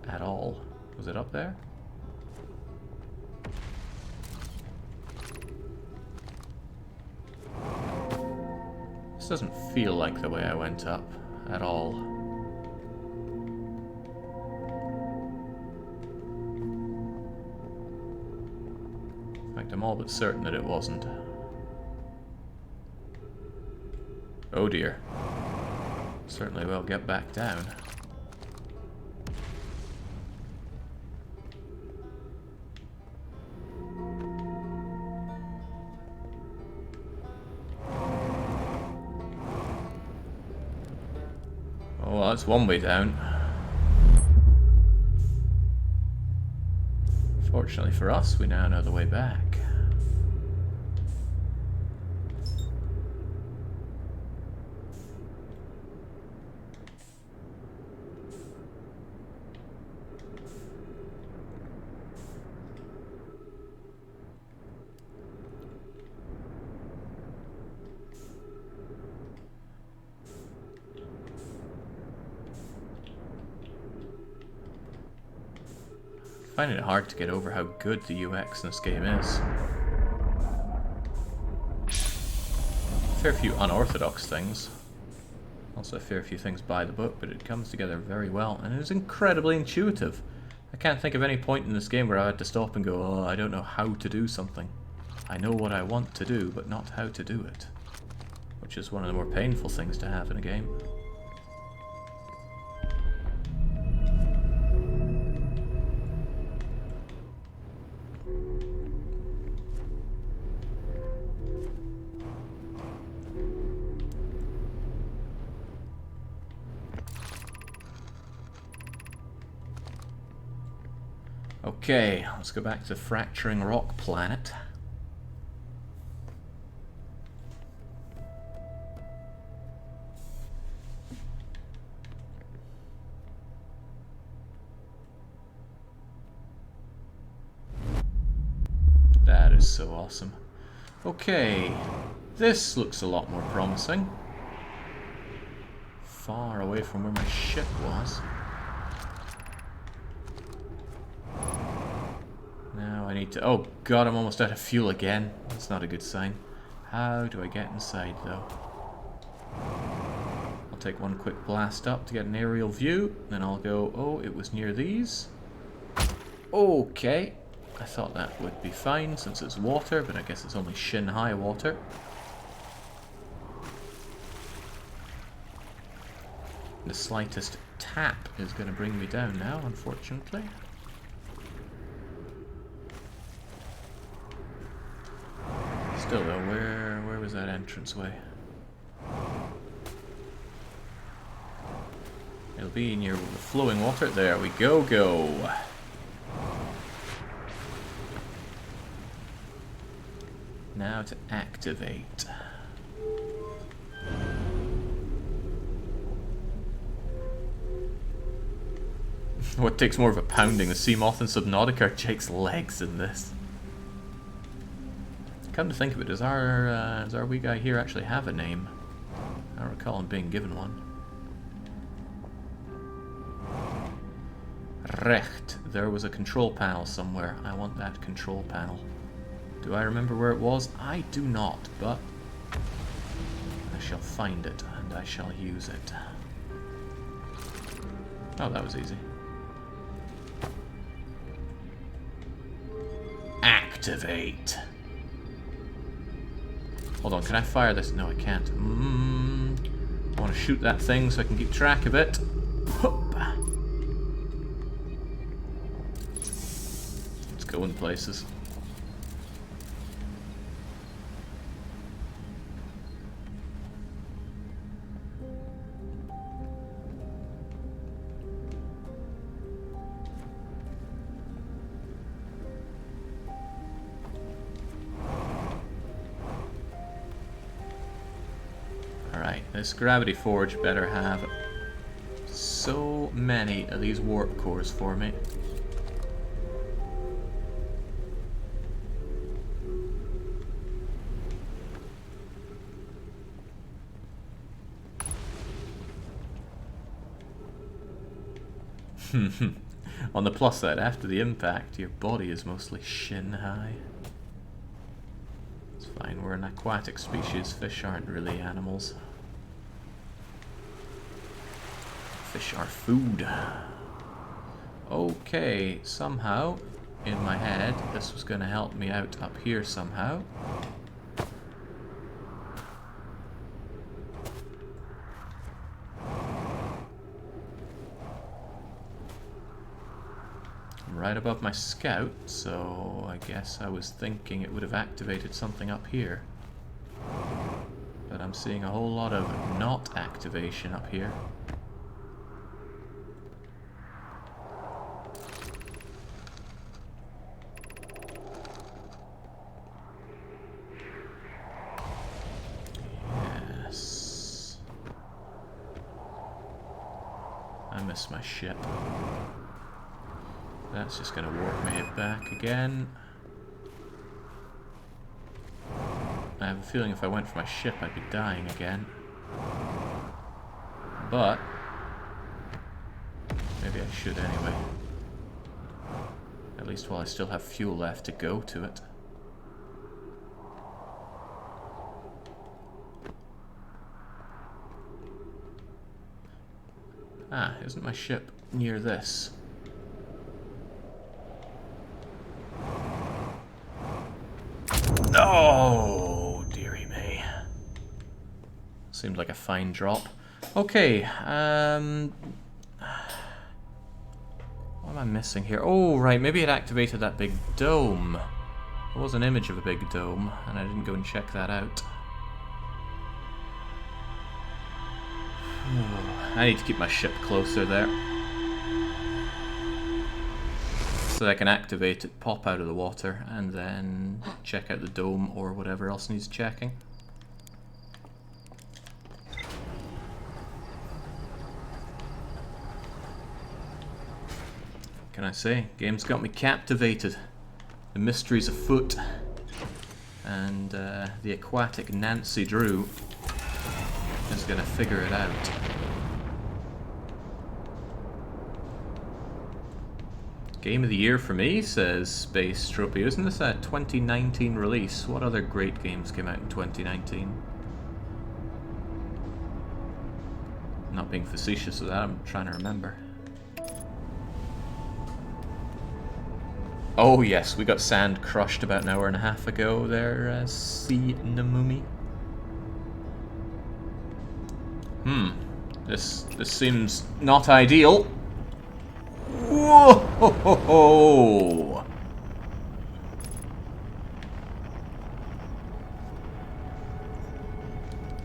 At all. Was it up there? This doesn't feel like the way I went up at all. In fact, I'm all but certain that it wasn't. Oh dear. Certainly will get back down. Oh, well, that's one way down. Fortunately for us, we now know the way back. Finding it hard to get over how good the UX in this game is. Fair few unorthodox things. Also a fair few things by the book, but it comes together very well, and it is incredibly intuitive. I can't think of any point in this game where I had to stop and go, oh, I don't know how to do something. I know what I want to do, but not how to do it. Which is one of the more painful things to have in a game. Okay, let's go back to Fracturing Rock Planet. That is so awesome. Okay, this looks a lot more promising. Far away from where my ship was. Now I need to... Oh god, I'm almost out of fuel again. That's not a good sign. How do I get inside, though? I'll take one quick blast up to get an aerial view. Then I'll go, oh, it was near these. Okay. I thought that would be fine since it's water, but I guess it's only shin-high water. The slightest tap is going to bring me down now, unfortunately. Still though, where was that entranceway? It'll be near the flowing water. There we go. Now to activate. What takes more of a pounding, the Seamoth and Subnautica, or Jake's legs in this? Come to think of it, does our wee guy here actually have a name? I don't recall him being given one. Recht. There was a control panel somewhere. I want that control panel. Do I remember where it was? I do not, but I shall find it and I shall use it. Oh, that was easy. Activate. Hold on, can I fire this? No, I can't. I want to shoot that thing so I can keep track of it. Let's go in places. This gravity forge better have so many of these warp cores for me. On the plus side, after the impact, your body is mostly shin high. It's fine, we're an aquatic species. Fish aren't really animals. Fish are food. Okay, somehow, in my head, this was going to help me out up here somehow. Right above my scout, so I guess I was thinking it would have activated something up here. But I'm seeing a whole lot of not activation up here. Yes. I miss my ship. That's just going to warp me back again. I have a feeling if I went for my ship I'd be dying again. But maybe I should anyway. At least while I still have fuel left to go to it. Ah, isn't my ship near this? Oh, dearie me. Seemed like a fine drop. Okay, what am I missing here? Oh, right, maybe it activated that big dome. There was an image of a big dome, and I didn't go and check that out. I need to keep my ship closer there. So that I can activate it, pop out of the water, and then check out the dome or whatever else needs checking. What can I say? Game's got me captivated. The mystery's afoot. And the aquatic Nancy Drew is going to figure it out. Game of the year for me, says Space Trophy. Isn't this a 2019 release? What other great games came out in 2019? Not being facetious with that, I'm trying to remember. Oh yes, we got sand crushed about an hour and a half ago there, Sea Namumi. This seems not ideal. Whoa!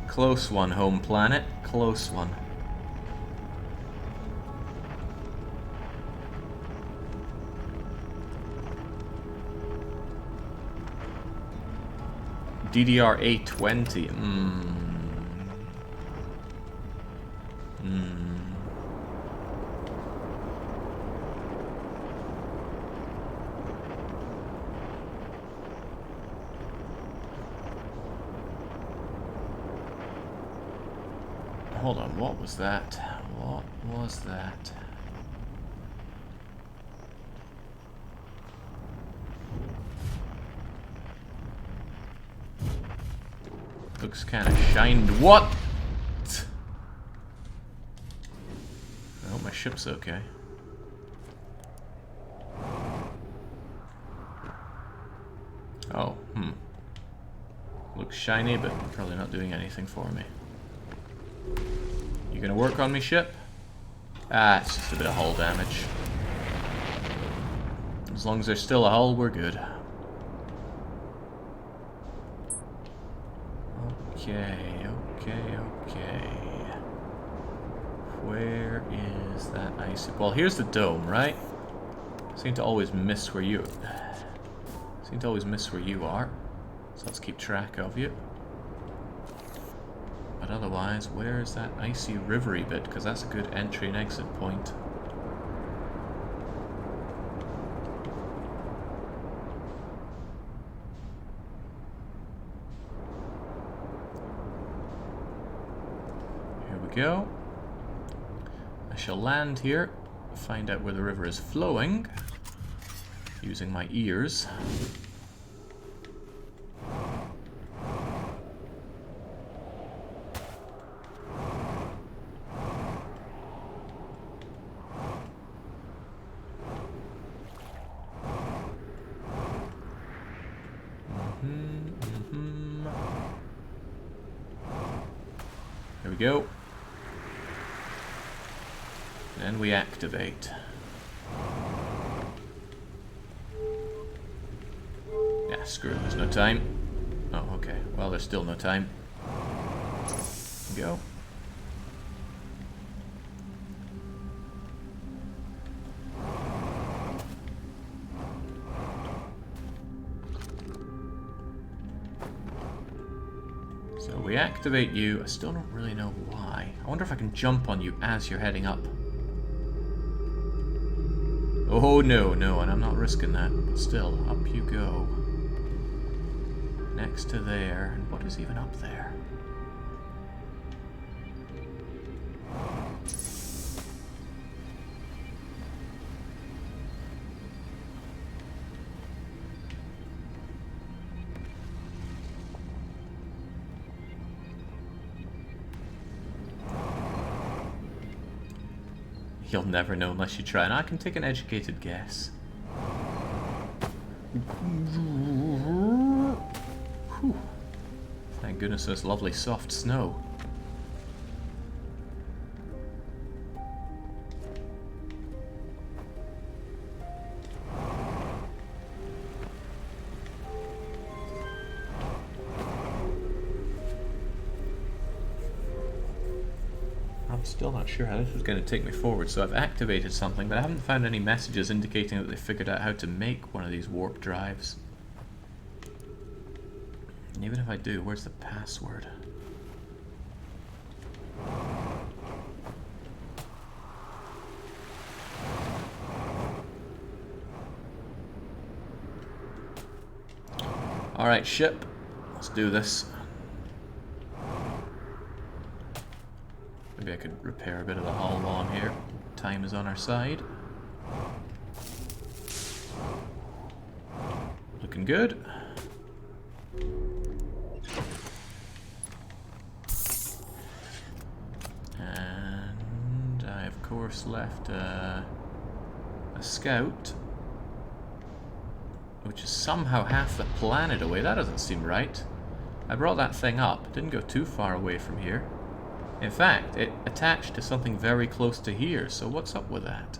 Close one, home planet. Close one. DDR-A20. Hold on, what was that? What was that? Looks kind of shined. What? I hope my ship's okay. Oh, looks shiny, but probably not doing anything for me. You gonna work on me, ship? Ah, it's just a bit of hull damage. As long as there's still a hull, we're good. Okay. Where is that icy? Well, here's the dome, right? Seem to always miss where you are. So let's keep track of you. But otherwise, where is that icy rivery bit? Because that's a good entry and exit point. Here we go. I shall land here find out where the river is flowing using my ears. There we go. And we activate. Yeah, screw it, there's no time. Oh, okay. Well, there's still no time. Go. So we activate you. I still don't really know why. I wonder if I can jump on you as you're heading up. Oh no, no, and I'm not risking that. But still, up you go. Next to there. And what is even up there? You'll never know unless you try, and I can take an educated guess. Whew. Thank goodness there's lovely soft snow. I'm still not sure how this is going to take me forward, so I've activated something, but I haven't found any messages indicating that they figured out how to make one of these warp drives. And even if I do, where's the password? Alright, ship. Let's do this. Maybe I could repair a bit of the hull while I'm here. Time is on our side. Looking good. And I, of course, left a scout, which is somehow half the planet away. That doesn't seem right. I brought that thing up. It didn't go too far away from here. In fact, it attached to something very close to here, so what's up with that?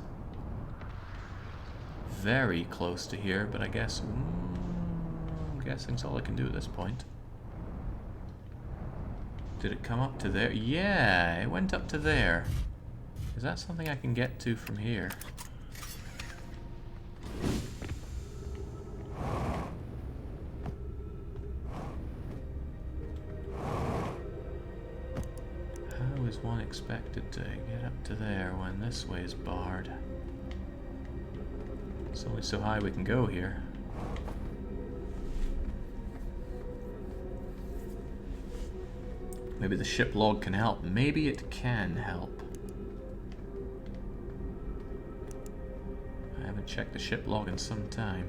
Very close to here, but I guess... I'm guessing that's all I can do at this point. Did it come up to there? Yeah, it went up to there. Is that something I can get to from here? How is one expected to get up to there when this way is barred? It's only so high we can go here. Maybe the ship log can help. Maybe it can help. I haven't checked the ship log in some time.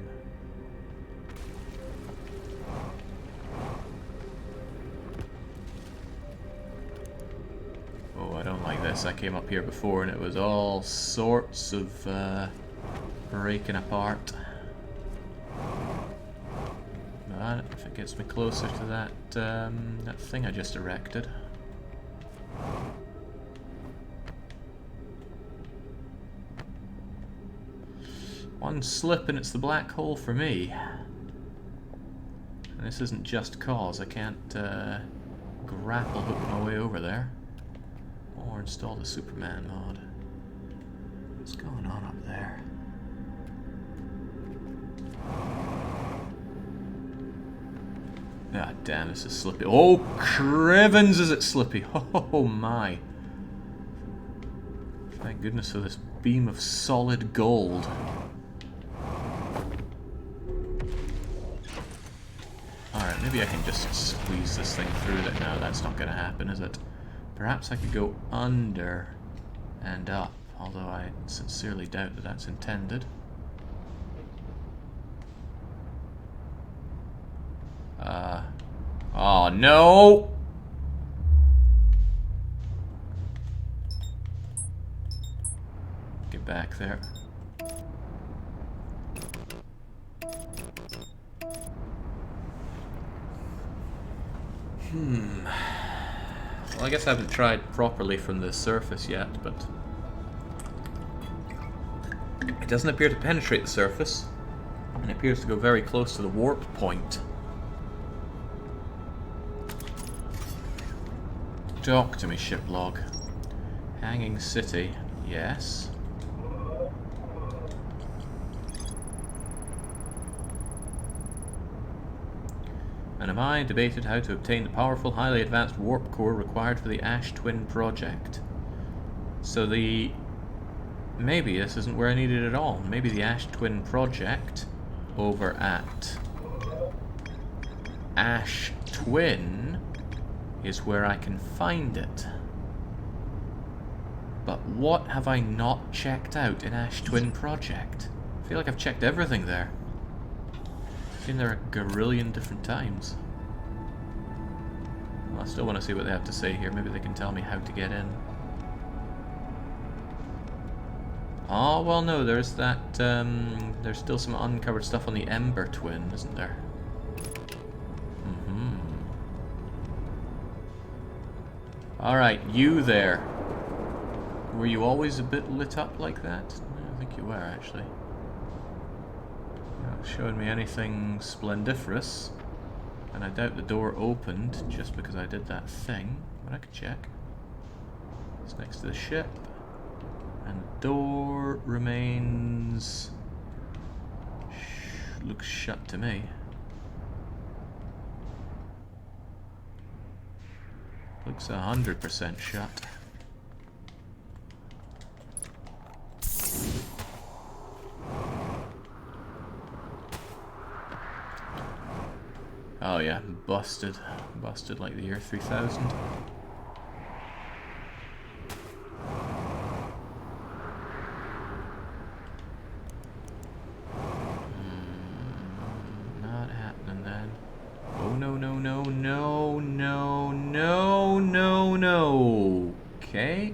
Oh, I don't like this. I came up here before and it was all sorts of breaking apart. But if it gets me closer to that that thing I just erected. One slip and it's the black hole for me. And this isn't just cause. I can't grapple hook my way over there. Or install the Superman mod. What's going on up there? Ah, damn, this is slippy. Oh, crivens, is it slippy? Oh my. Thank goodness for this beam of solid gold. Alright, maybe I can just squeeze this thing through that. No, that's not going to happen, is it? Perhaps I could go under and up although I sincerely doubt that that's intended. Oh no! Get back there. Well, I guess I haven't tried properly from the surface yet, but it doesn't appear to penetrate the surface, and it appears to go very close to the warp point. Talk to me, ship log. Hanging City, yes. And have I debated how to obtain the powerful, highly advanced warp core required for the Ash Twin project. So maybe this isn't where I need it at all. Maybe the Ash Twin project over at Ash Twin is where I can find it. But what have I not checked out in Ash Twin project? I feel like I've checked everything there. I've been there a gorillion different times. Well, I still want to see what they have to say here. Maybe they can tell me how to get in. Oh, well no, there's that, there's still some uncovered stuff on the Ember Twin, isn't there? Alright, you there. Were you always a bit lit up like that? I think you were, actually. Not showing me anything splendiferous. And I doubt the door opened just because I did that thing. But I could check. It's next to the ship. And the door remains... looks shut to me. Looks 100% shut. Oh yeah, busted. Busted like the year 3000. Not happening then. Oh no, no, no, no, no, no, no, no. Okay.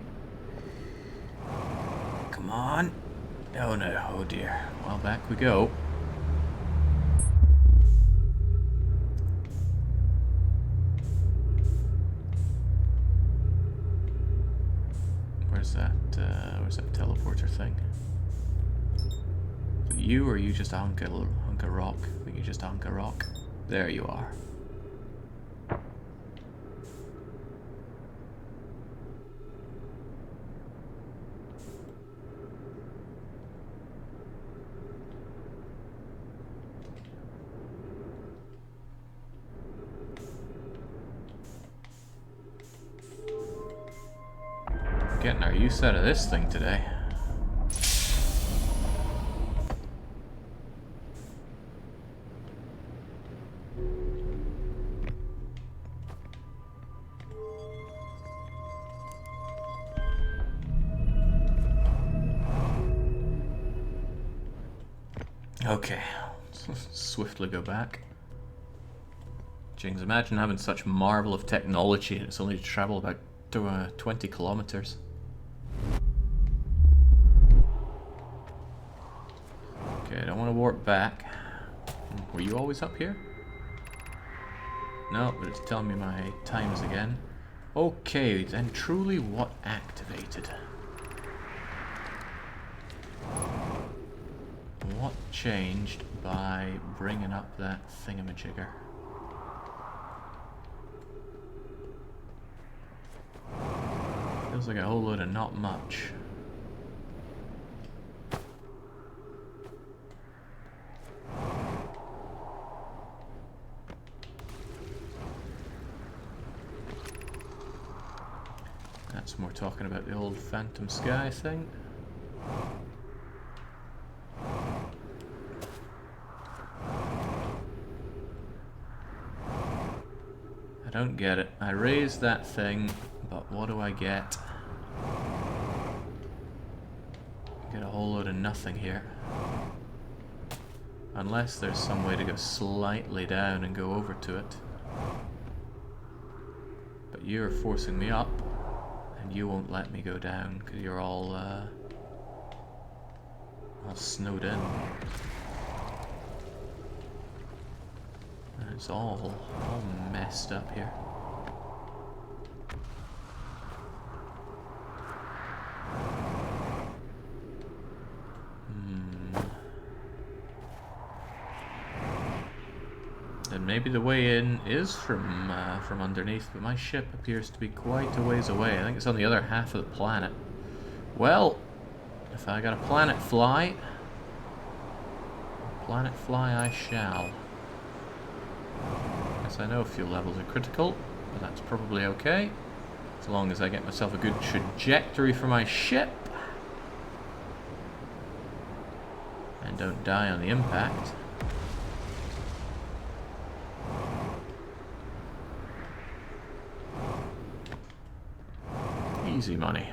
Come on. Oh no, oh dear. Well, back we go. Where's that teleporter thing? Is it you, or are you just a hunk of rock? I think you're just a hunk of rock. There you are. Getting our use out of this thing today. Okay, swiftly go back. Jings, imagine having such marvel of technology and it's only to travel about 20 kilometers. Okay, I don't want to warp back. Were you always up here? No, but it's telling me my times again. Okay, then truly what activated? What changed by bringing up that thingamajigger? Feels like a whole load of not much. That's more talking about the old Phantom Sky thing. I don't get it. I raised that thing, but what do I get? get a whole load of nothing here. Unless there's some way to go slightly down and go over to it. But you're forcing me up, and you won't let me go down because you're all snowed in. And it's all messed up here. And maybe the way in is from underneath, but my ship appears to be quite a ways away. I think it's on the other half of the planet. Well, if I got a planet fly I shall. Yes, I know fuel levels are critical, but that's probably okay. As long as I get myself a good trajectory for my ship. And don't die on the impact. Easy money.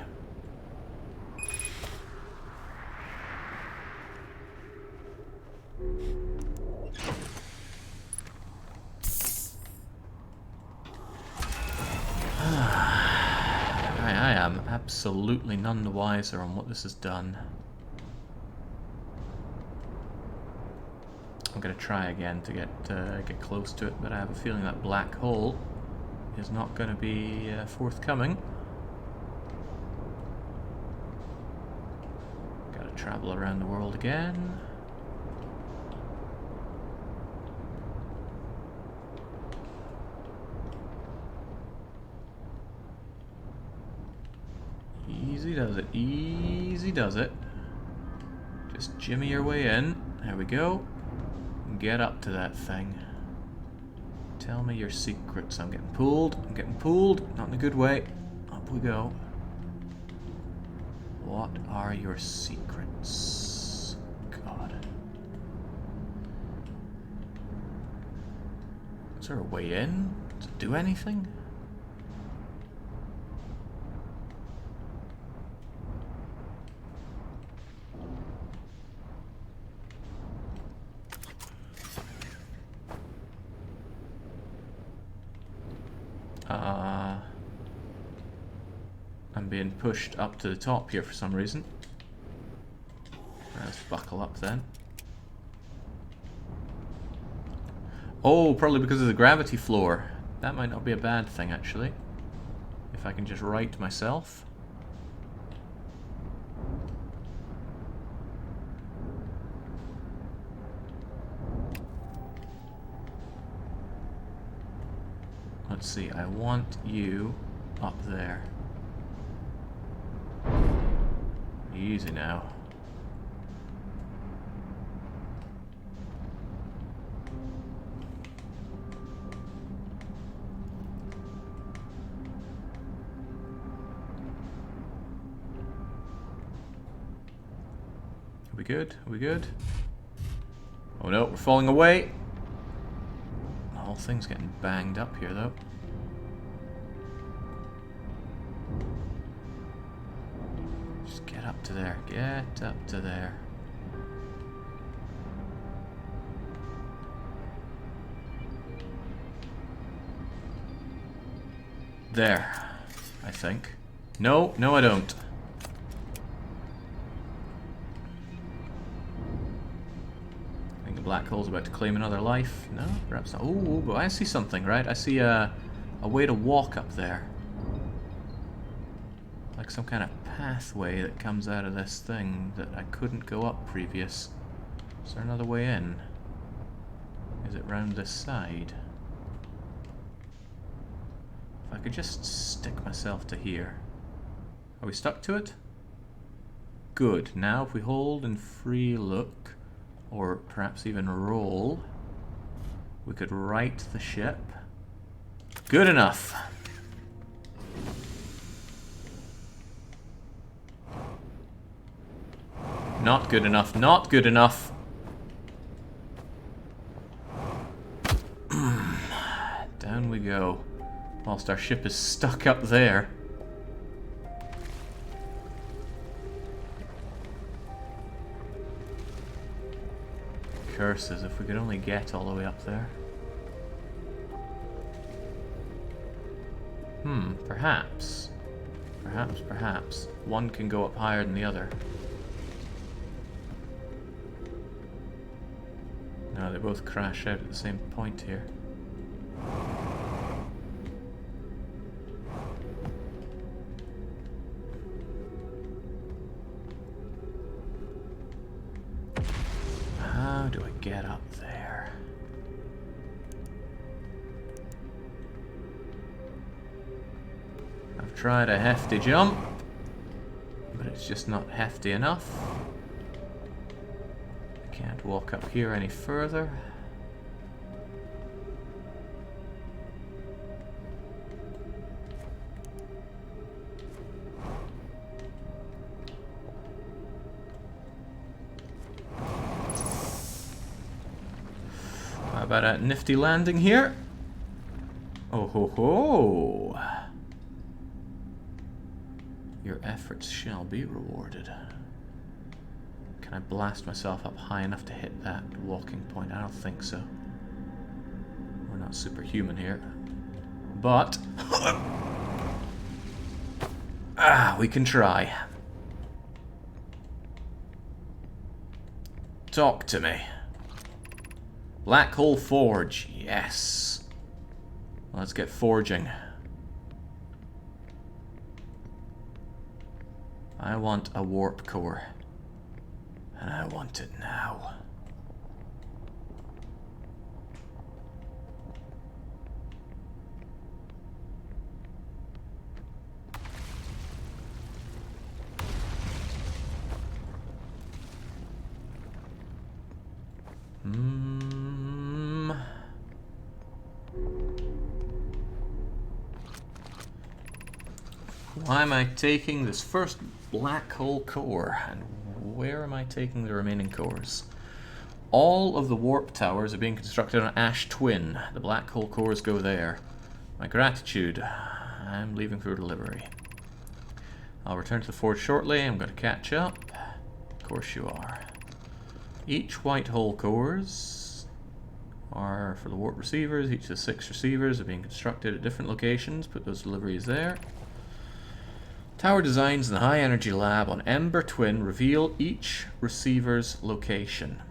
I am absolutely none the wiser on what this has done. I'm going to try again to get close to it, but I have a feeling that black hole is not going to be forthcoming. Got to travel around the world again. Easy does it, easy does it. Just jimmy your way in. There we go. Get up to that thing. Tell me your secrets. I'm getting pulled. I'm getting pulled. Not in a good way. Up we go. What are your secrets? God. Is there a way in? Does it do anything? I'm being pushed up to the top here for some reason. Let's buckle up then. Oh, probably because of the gravity floor. That might not be a bad thing, actually. If I can just right myself. Let's see, I want you up there. Easy now. Are we good? Are we good? Oh no, we're falling away. The whole thing's getting banged up here though. Get up to there. Get up to there. There, I think. No, no I don't. I think the black hole's about to claim another life. No, perhaps not. Oh, but I see something, right? I see a way to walk up there. Like some kind of pathway that comes out of this thing that I couldn't go up previous. Is there another way in? Is it round this side? If I could just stick myself to here. Are we stuck to it? Good. Now if we hold and free look, or perhaps even roll, we could right the ship. Good enough. Not good enough, not good enough. Down we go. Whilst our ship is stuck up there. curses, if we could only get all the way up there. Perhaps. Perhaps. One can go up higher than the other. No, they both crash out at the same point here. How do I get up there? I've tried a hefty jump, but it's just not hefty enough. I can't walk up here any further. How about a nifty landing here? Oh ho ho! Your efforts shall be rewarded. Can I blast myself up high enough to hit that walking point? I don't think so. We're not superhuman here. But... we can try. Talk to me. Black Hole Forge, yes. Let's get forging. I want a warp core. And I want it now. Why am I taking this first black hole core, and where am I taking the remaining cores? All of the warp towers are being constructed on Ash Twin. The black hole cores go there. My gratitude. I'm leaving for delivery. I'll return to the forge shortly. I'm going to catch up. Of course you are. Each white hole cores are for the warp receivers. Each of the 6 receivers are being constructed at different locations. Put those deliveries there. Tower designs in the High Energy Lab on Ember Twin reveal each receiver's location.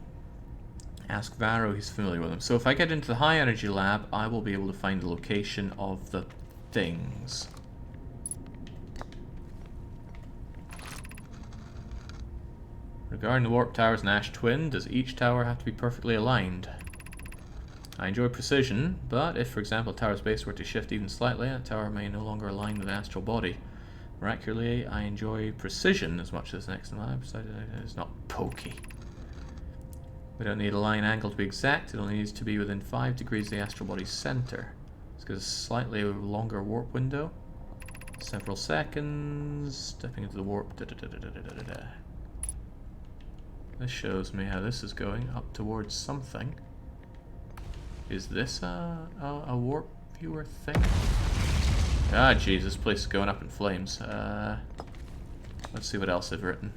Ask Varro, he's familiar with them. So if I get into the High Energy Lab, I will be able to find the location of the things. Regarding the warp towers in Ash Twin, does each tower have to be perfectly aligned? I enjoy precision, but if, for example, a tower's base were to shift even slightly, that tower may no longer align with the astral body. Miraculously, I enjoy precision as much as the next lab, so it's not pokey. We don't need a line angle to be exact, it only needs to be within 5 degrees of the astral body's center. It's got a slightly longer warp window. Several seconds, stepping into the warp. This shows me how this is going, up towards something. Is this a warp viewer thing? Ah, jeez, this place is going up in flames. Let's see what else I've written.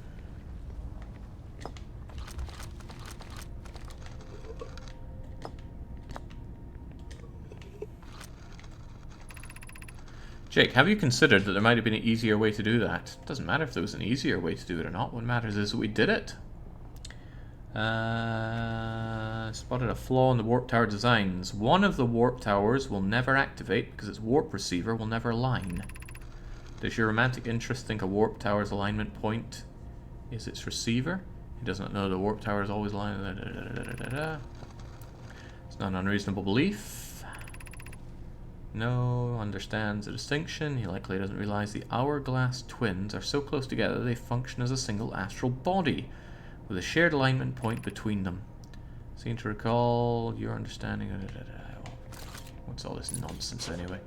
Jake, have you considered that there might have been an easier way to do that? It doesn't matter if there was an easier way to do it or not. What matters is that we did it. Spotted a flaw in the warp tower designs. One of the warp towers will never activate because its warp receiver will never align. Does your romantic interest think a warp tower's alignment point is its receiver? He does not know the warp tower is always aligned. It's not an unreasonable belief. No, understands the distinction. He likely doesn't realize the hourglass twins are so close together they function as a single astral body, with a shared alignment point between them. Seem to recall your understanding. What's all this nonsense anyway?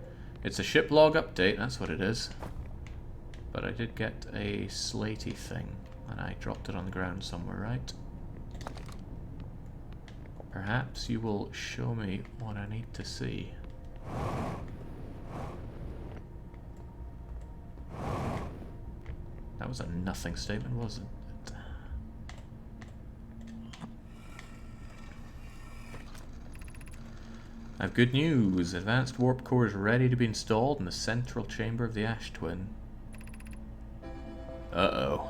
It's a ship log update, that's what it is. But I did get a slatey thing, and I dropped it on the ground somewhere, right? Perhaps you will show me what I need to see. That was a nothing statement, wasn't it? I have good news. Advanced warp core is ready to be installed in the central chamber of the Ash Twin. Uh-oh.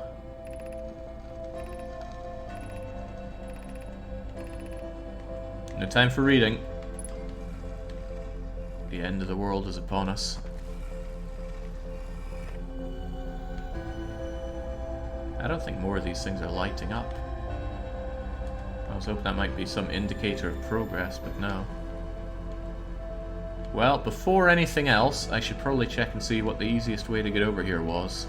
No time for reading. The end of the world is upon us. I don't think more of these things are lighting up. I was hoping that might be some indicator of progress, but no. Well, before anything else, I should probably check and see what the easiest way to get over here was.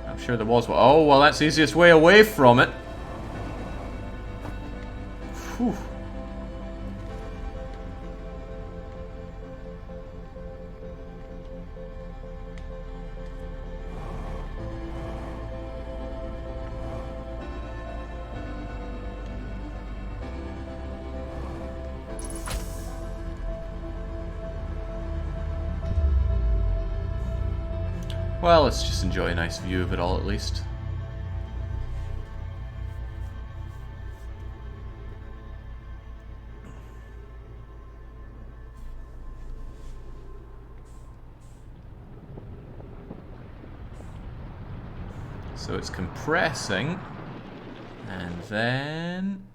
I'm sure there was one. Oh, well, that's the easiest way away from it. Whew. Well, let's just enjoy a nice view of it all, at least. So it's compressing, and then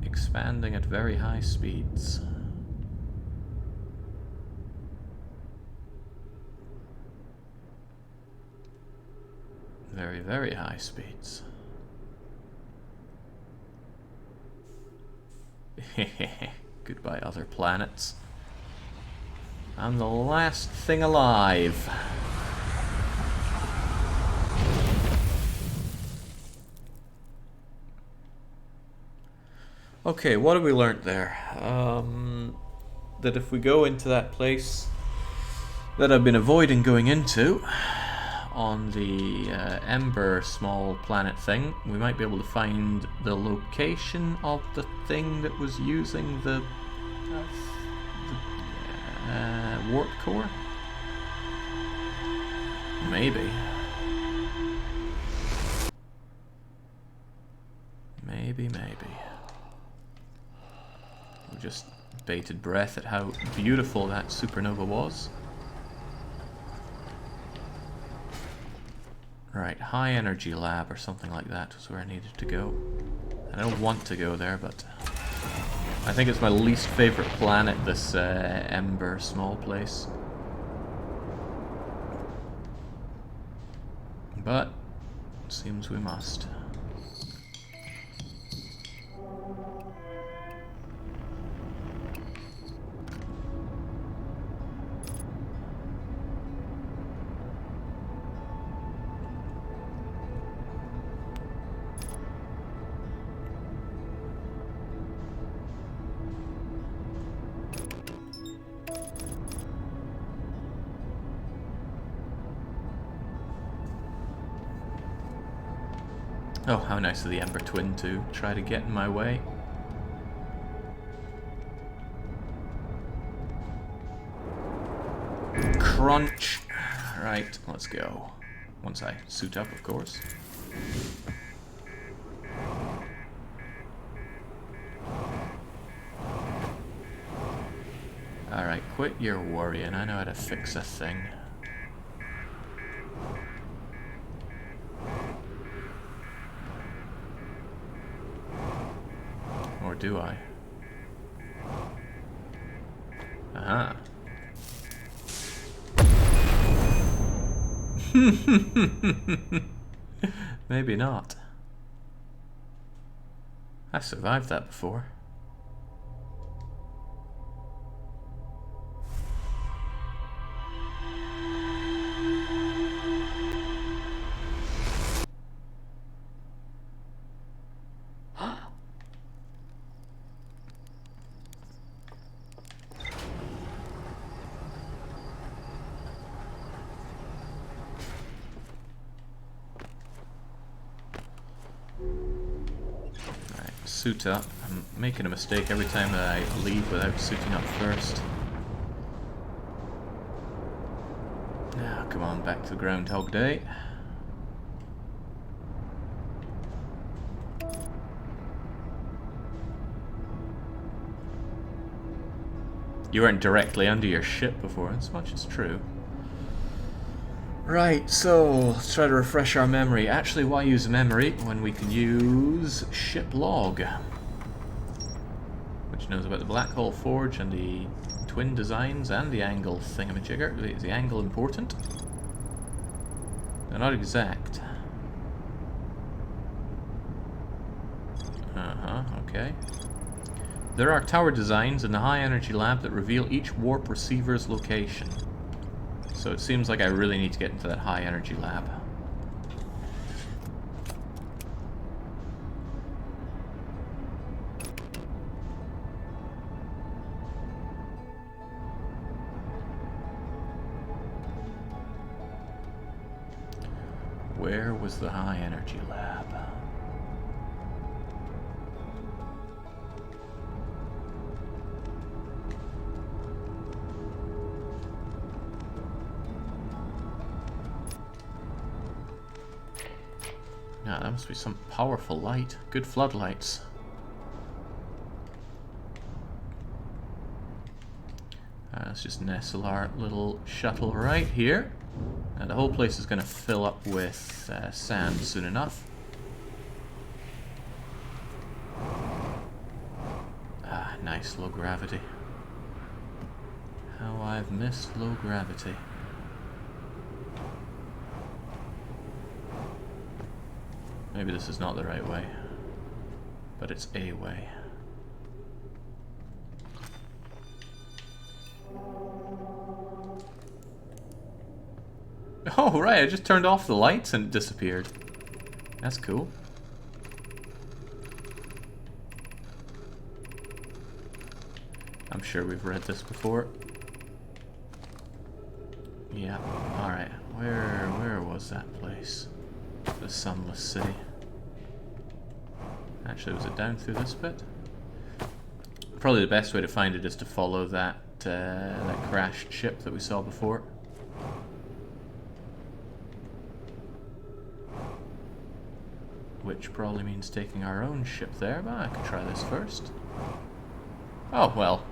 expanding at very high speeds. Very, very high speeds. Goodbye, other planets. I'm the last thing alive. Okay, what have we learnt there? That if we go into that place that I've been avoiding going into, on the Ember small planet thing, we might be able to find the location of the thing that was using the warp core? Maybe. Maybe. We just bated breath at how beautiful that supernova was. Right, high energy lab or something like that was where I needed to go. I don't want to go there, but I think it's my least favorite planet, this Ember small place. But it seems we must. Oh, how nice of the Ember Twin to try to get in my way. Crunch. Right, let's go. Once I suit up, of course. Alright, quit your worrying. I know how to fix a thing. Or do I? Aha. Maybe not. I survived that before. Suit up. I'm making a mistake every time that I leave without suiting up first. Now, come on, back to Groundhog Day. You weren't directly under your ship before, as much as true. Right, so let's try to refresh our memory. Actually, why use memory when we can use ship log? Which knows about the black hole forge and the twin designs and the angle thingamajigger. Is the angle important? They're not exact. Okay. There are tower designs in the high energy lab that reveal each warp receiver's location. So it seems like I really need to get into that high energy lab. Where was the high energy lab? Yeah, that must be some powerful light. Good floodlights. Let's just nestle our little shuttle right here. And the whole place is going to fill up with sand soon enough. Ah, nice low gravity. How I've missed low gravity. Maybe this is not the right way, but it's a way. Oh, right, I just turned off the lights and it disappeared. That's cool. I'm sure we've read this before. Yeah, alright. Where was that place? The Sunless City. Actually, was it down through this bit? Probably the best way to find it is to follow that that crashed ship that we saw before. Which probably means taking our own ship there, but I could try this first. Oh, well.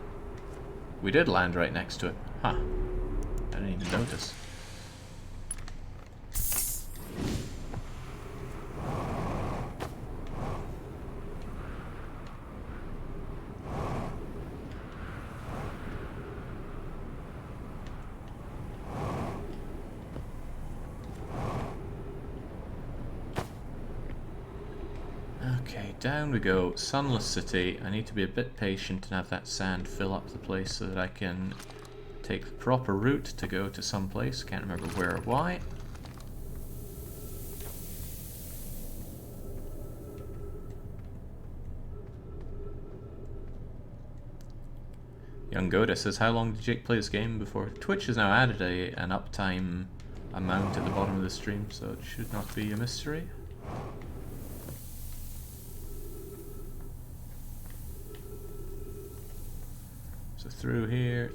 We did land right next to it. Huh. I didn't even notice. Okay, down we go. Sunless City. I need to be a bit patient and have that sand fill up the place so that I can take the proper route to go to some place. Can't remember where or why. Young Goda says, how long did Jake play this game before? Twitch has now added an uptime amount at the bottom of the stream, so it should not be a mystery. So through here,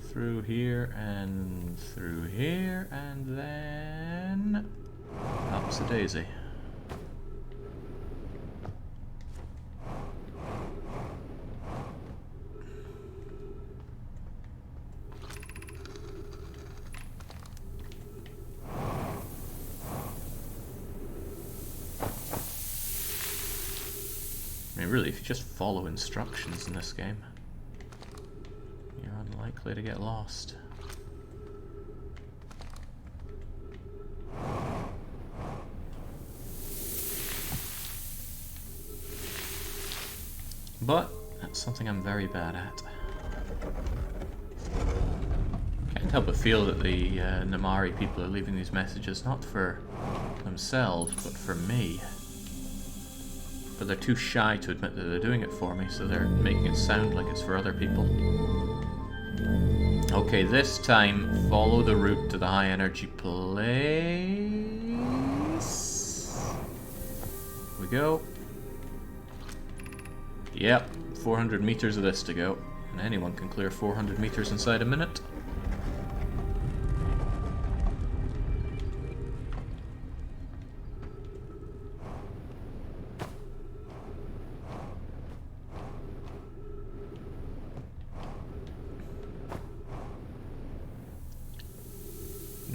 and through here, and then up's a daisy. I mean, really, if you just follow instructions in this game, you're unlikely to get lost. But that's something I'm very bad at. Can't help but feel that the Namari people are leaving these messages not for themselves, but for me. But they're too shy to admit that they're doing it for me, so they're making it sound like it's for other people. Okay, this time, follow the route to the high energy place. We go. Yep, 400 meters of this to go. And anyone can clear 400 meters inside a minute.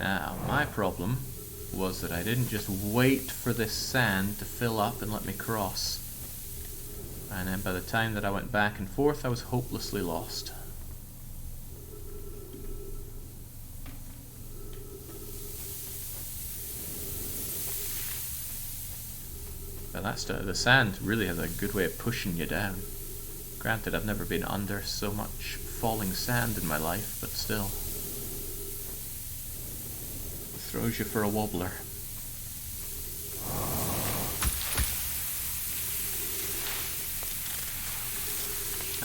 Now, my problem was that I didn't just wait for this sand to fill up and let me cross. And then by the time that I went back and forth, I was hopelessly lost. But the sand really has a good way of pushing you down. Granted, I've never been under so much falling sand in my life, but still. It throws you for a wobbler.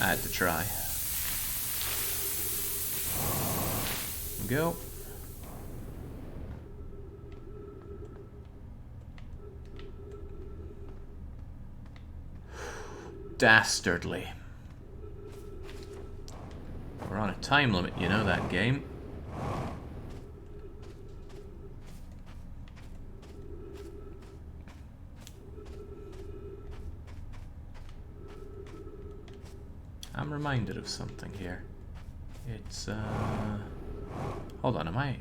I had to try. Go. Dastardly. We're on a time limit, you know that game. I'm reminded of something here. It's, hold on, am I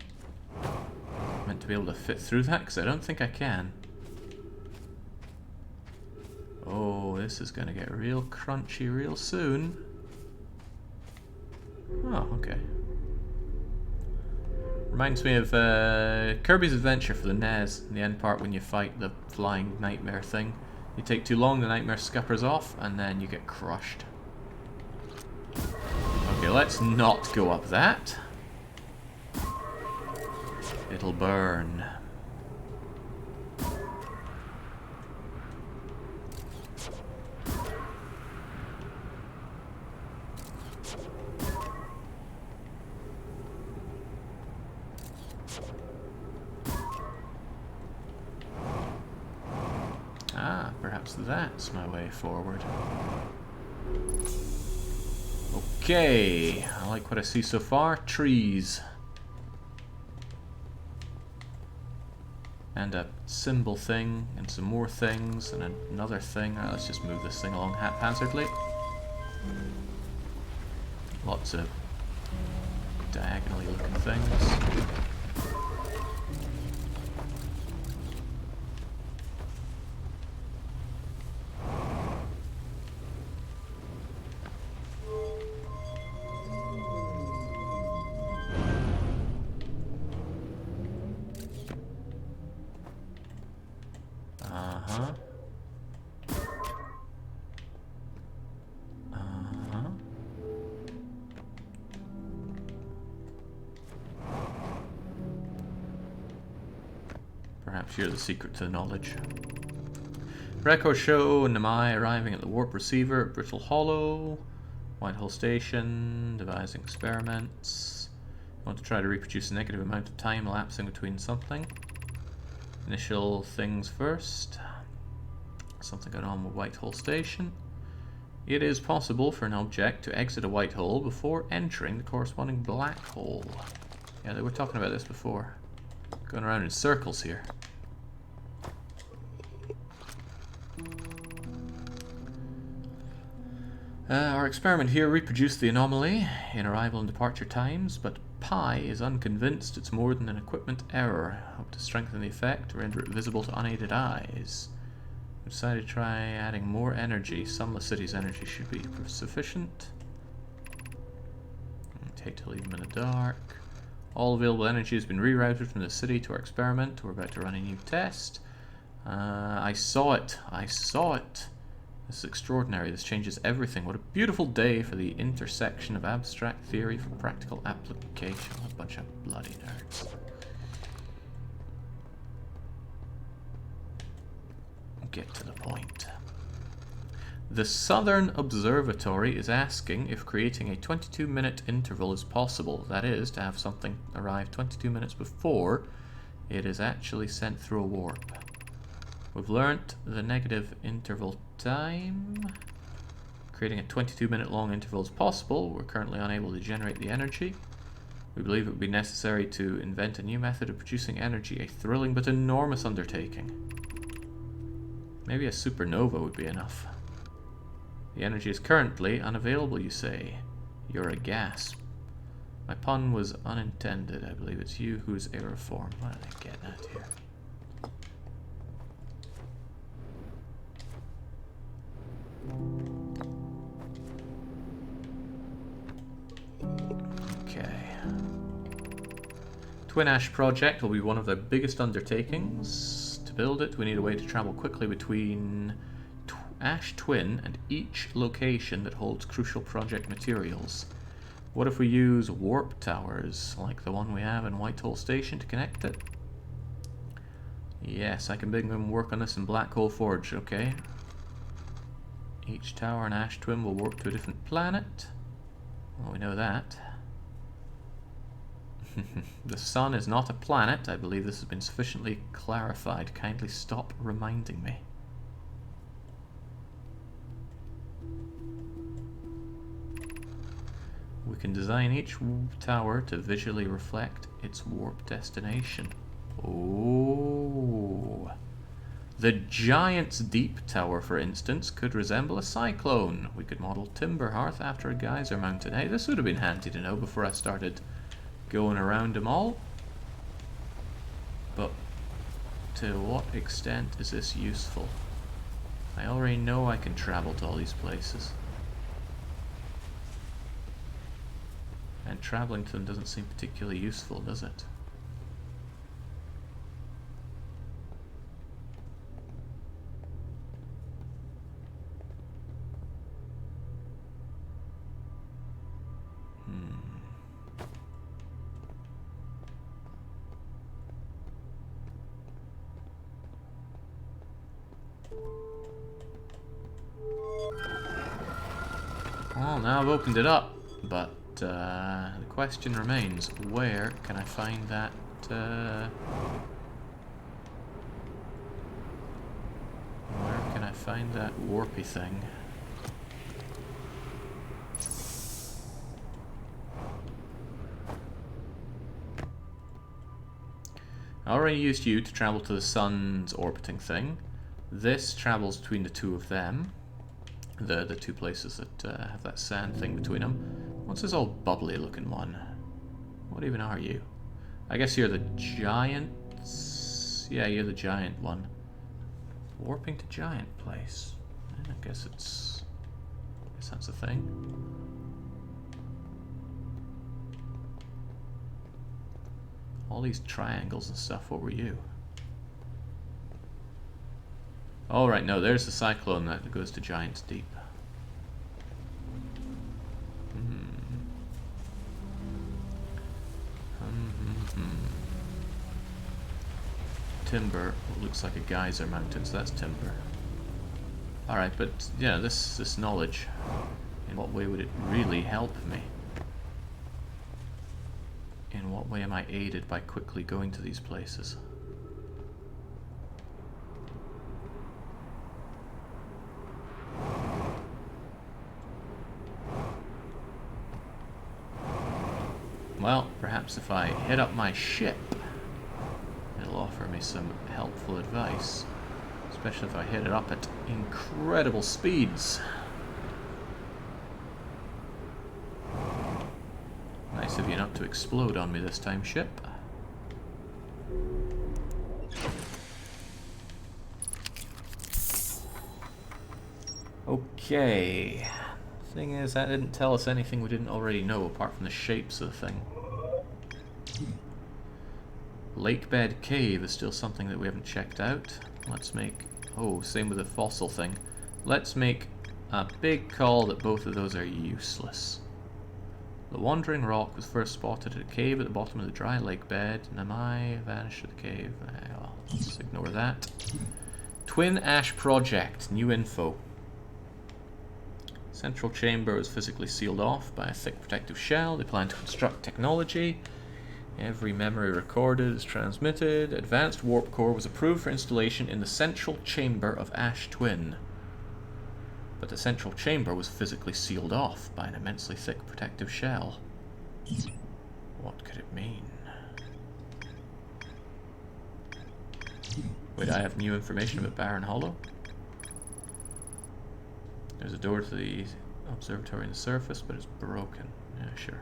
meant to be able to fit through that? Because I don't think I can. Oh, this is gonna get real crunchy real soon. Oh, okay. Reminds me of Kirby's Adventure for the NES. In the end part when you fight the flying nightmare thing. You take too long, the nightmare scuppers off, and then you get crushed. Okay, let's not go up that. It'll burn. Ah, perhaps that's my way forward. Okay, I like what I see so far. Trees. And a symbol thing, and some more things, and another thing. Alright, let's just move this thing along haphazardly. Lots of diagonally looking things. Perhaps you're the secret to the knowledge. Records show Namai arriving at the warp receiver at Brittle Hollow. Whitehall Station, devising experiments. Want to try to reproduce a negative amount of time elapsing between something. Initial things first. Something going on with Whitehall Station. It is possible for an object to exit a white hole before entering the corresponding black hole. Yeah, they were talking about this before. Going around in circles here. Our experiment here reproduced the anomaly in arrival and departure times, but Pi is unconvinced it's more than an equipment error. Hope to strengthen the effect, render it visible to unaided eyes. We decided to try adding more energy. Sunless City's energy should be sufficient. I'd hate to leave them in the dark. All available energy has been rerouted from the city to our experiment. We're about to run a new test. I saw it. I saw it. This is extraordinary. This changes everything. What a beautiful day for the intersection of abstract theory for practical application. A bunch of bloody nerds. Get to the point. The Southern Observatory is asking if creating a 22-minute interval is possible. That is, to have something arrive 22 minutes before it is actually sent through a warp. We've learnt the negative interval time. Creating a 22-minute long interval is possible. We're currently unable to generate the energy. We believe it would be necessary to invent a new method of producing energy, a thrilling but enormous undertaking. Maybe a supernova would be enough. The energy is currently unavailable, you say. You're a gasp. My pun was unintended. I believe it's you who's aeriform. What are they getting at here? Twin Ash project will be one of their biggest undertakings. To build it, we need a way to travel quickly between Ash Twin and each location that holds crucial project materials. What if we use warp towers, like the one we have in Whitehall Station, to connect it? Yes, I can make them work on this in Black Hole Forge, okay. Each tower in Ash Twin will warp to a different planet. Well, we know that. The sun is not a planet. I believe this has been sufficiently clarified. Kindly stop reminding me. We can design each tower to visually reflect its warp destination. Oh. The Giant's Deep Tower, for instance, could resemble a cyclone. We could model Timber Hearth after a geyser mountain. Hey, this would have been handy to know before I started going around them all. But to what extent is this useful? I already know I can travel to all these places. And traveling to them doesn't seem particularly useful, does it? Well, now I've opened it up, but the question remains, where can I find that, where can I find that warpy thing? I already used you to travel to the sun's orbiting thing. This travels between the two of them. The two places that have that sand thing between them. What's this old bubbly looking one? What even are you? I guess you're the giant. Yeah, you're the giant one. Warping to giant place. I guess it's. I guess that's a thing. All these triangles and stuff. What were you? Oh, right, no, there's the cyclone that goes to Giant's Deep. Timber looks like a geyser mountain, so that's timber. Alright, but yeah, this knowledge, in what way would it really help me? In what way am I aided by quickly going to these places? Well, perhaps if I hit up my ship, it'll offer me some helpful advice. Especially if I hit it up at incredible speeds. Nice of you not to explode on me this time, ship. Okay. Thing is, that didn't tell us anything we didn't already know, apart from the shapes of the thing. Lakebed Cave is still something that we haven't checked out. Let's make... Oh, same with the fossil thing. Let's make a big call that both of those are useless. The Wandering Rock was first spotted at a cave at the bottom of the dry lake bed. Namai vanished at the cave. Well, let's ignore that. Twin Ash Project. New info. Central chamber was physically sealed off by a thick protective shell. They plan to construct technology. Every memory recorded is transmitted. Advanced warp core was approved for installation in the central chamber of Ash Twin. But the central chamber was physically sealed off by an immensely thick protective shell. What could it mean? Wait, I have new information about Barren Hollow? There's a door to the observatory on the surface, but it's broken. Yeah, sure.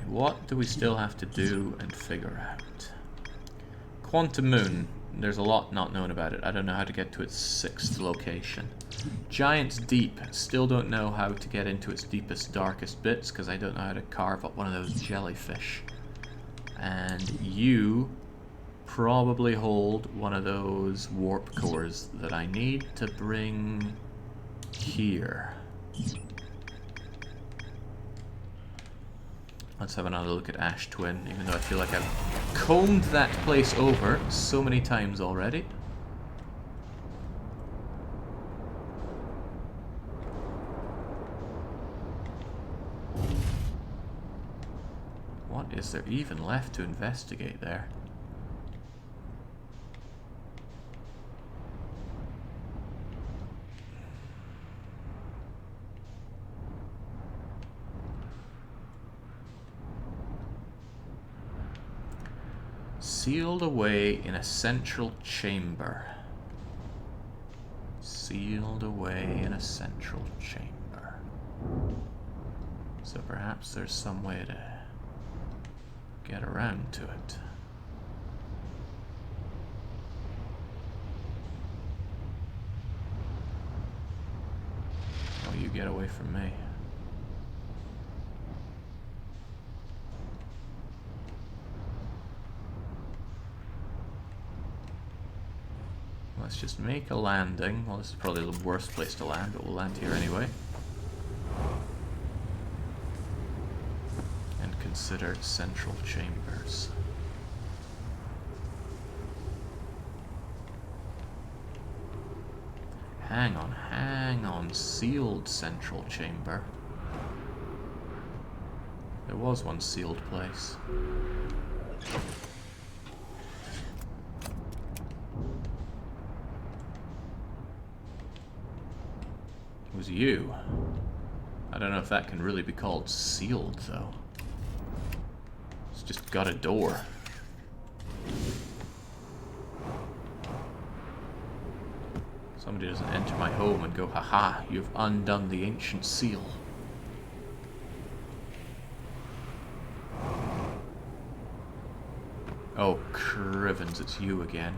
what do we still have to do and figure out? Quantum Moon. There's a lot not known about it. I don't know how to get to its 6th location. Giant's Deep. Still don't know how to get into its deepest, darkest bits, because I don't know how to carve up one of those jellyfish. And you probably hold one of those warp cores that I need to bring here. Let's have another look at Ash Twin, even though I feel like I've combed that place over so many times already. What is there even left to investigate there? Sealed away in a central chamber. Sealed away in a central chamber. So perhaps there's some way to get around to it. Oh, you get away from me. Let's just make a landing. Well, this is probably the worst place to land, but we'll land here anyway. And consider central chambers. Hang on. Sealed central chamber. There was one sealed place. It was you. I don't know if that can really be called sealed, though. It's just got a door. Somebody doesn't enter my home and go, haha, you've undone the ancient seal. Oh, crivens, it's you again.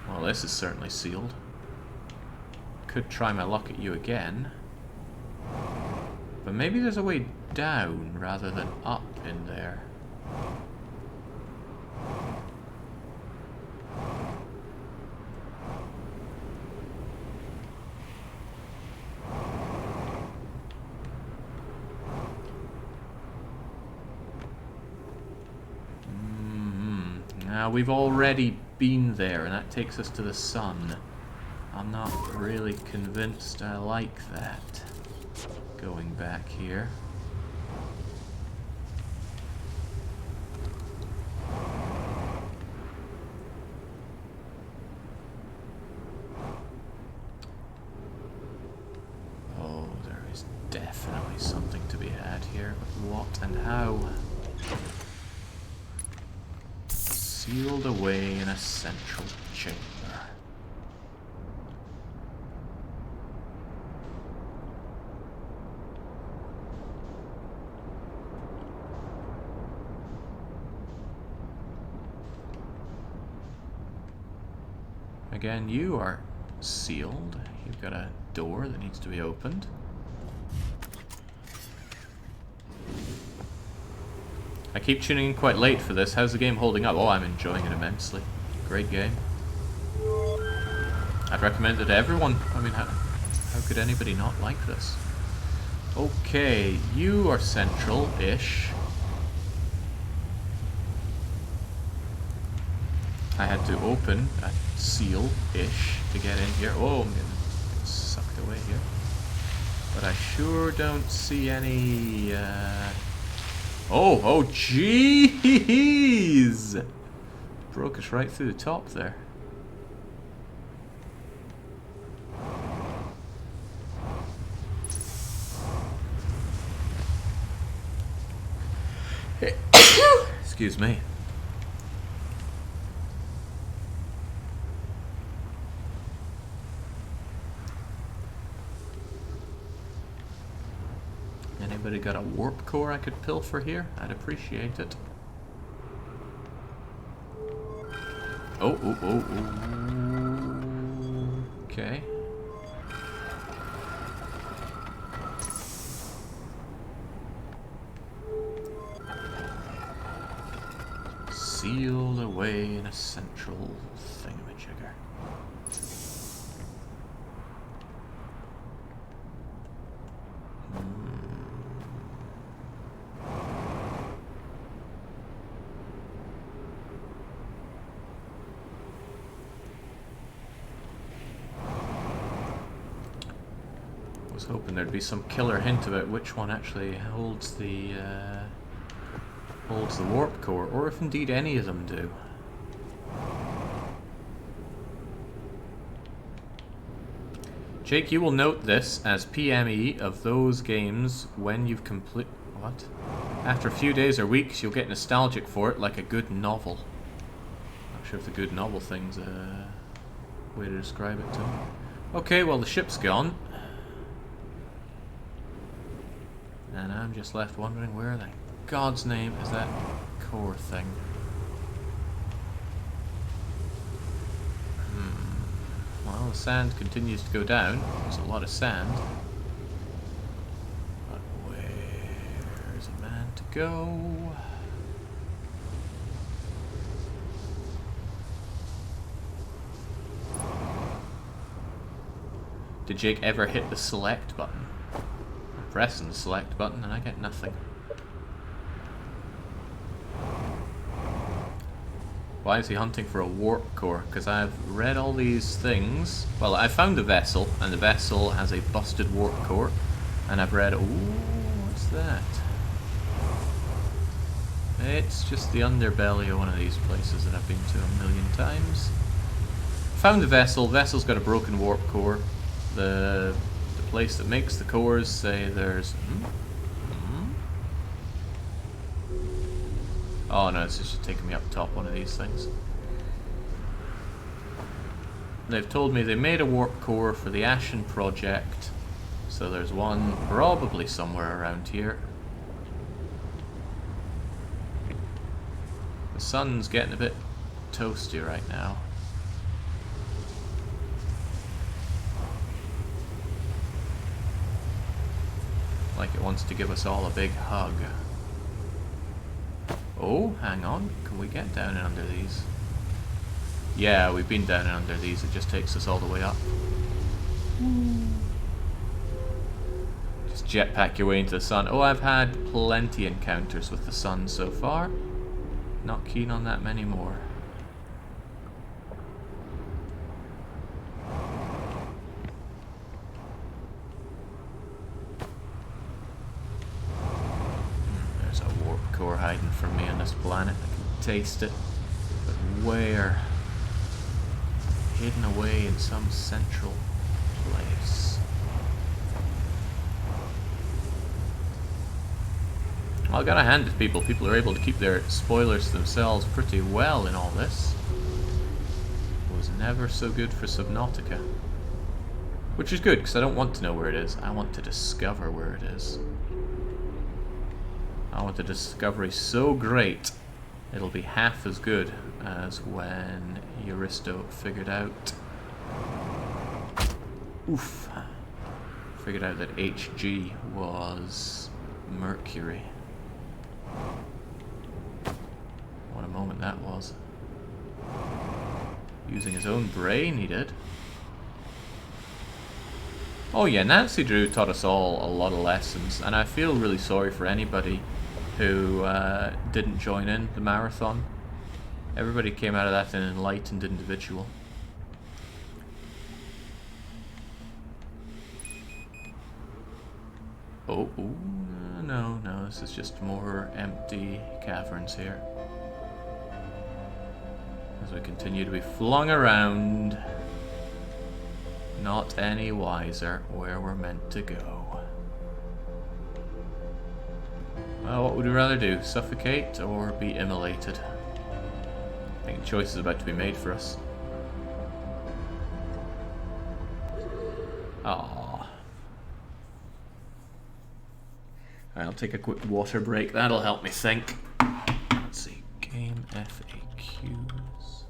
Well, this is certainly sealed. Could try my luck at you again. But maybe there's a way down rather than up in there. Now, we've already been there, and that takes us to the sun. I'm not really convinced I like that, going back here. Oh, there is definitely something to be had here, but what and how? Sealed away in a central chamber. Again, you are sealed. You've got a door that needs to be opened. I keep tuning in quite late for this. How's the game holding up? Oh, I'm enjoying it immensely. Great game. I'd recommend it to everyone. I mean, how could anybody not like this? Okay, you are central-ish. I had to open a seal-ish to get in here. Oh, I'm getting sucked away here. But I sure don't see any... Oh, jeez! Broke us right through the top there. Excuse me. And Anybody got a warp core I could pilfer here? I'd appreciate it. Oh, oh, oh, oh. Okay. Sealed away in a central thingamajigger. I was hoping there'd be some killer hint about which one actually holds the warp core, or if indeed any of them do. Jake, you will note this as PME of those games when you've complete... What? After a few days or weeks, you'll get nostalgic for it like a good novel. Not sure if the good novel thing's a way to describe it to me. Okay, well the ship's gone. And I'm just left wondering where the God's name is that core thing. Well, the sand continues to go down. There's a lot of sand. But where's a man to go? Did Jake ever hit the select button? I'm pressing the select button and I get nothing. Why is he hunting for a warp core? Because I've read all these things. Well, I found the vessel, and the vessel has a busted warp core. And I've read, ooh, what's that? It's just the underbelly of one of these places that I've been to a million times. Found the vessel. Vessel's got a broken warp core. The place that makes the cores say there's... Oh no, it's just taking me up top one of these things. They've told me they made a warp core for the Ashen project, so there's one probably somewhere around here. The sun's getting a bit toasty right now. Like it wants to give us all a big hug. Oh, hang on. Can we get down and under these? Yeah, we've been down and under these. It just takes us all the way up. Just jetpack your way into the sun. Oh, I've had plenty encounters with the sun so far. Not keen on that many more. Hiding from me on this planet. I can taste it. But where? Hidden away in some central place. Well, I gotta hand it to people. People are able to keep their spoilers to themselves pretty well in all this. It was never so good for Subnautica. Which is good, because I don't want to know where it is. I want to discover where it is. I want the discovery so great, it'll be half as good as when Euristo figured out... Oof. Figured out that HG was Mercury. What a moment that was. Using his own brain, he did. Oh yeah, Nancy Drew taught us all a lot of lessons, and I feel really sorry for anybody who didn't join in the marathon. Everybody came out of that an enlightened individual. Oh, ooh, no, this is just more empty caverns here. As we continue to be flung around, not any wiser where we're meant to go. Well, what would we rather do? Suffocate or be immolated? I think the choice is about to be made for us. Aww. I'll take a quick water break. That'll help me think. Let's see. Game FAQs.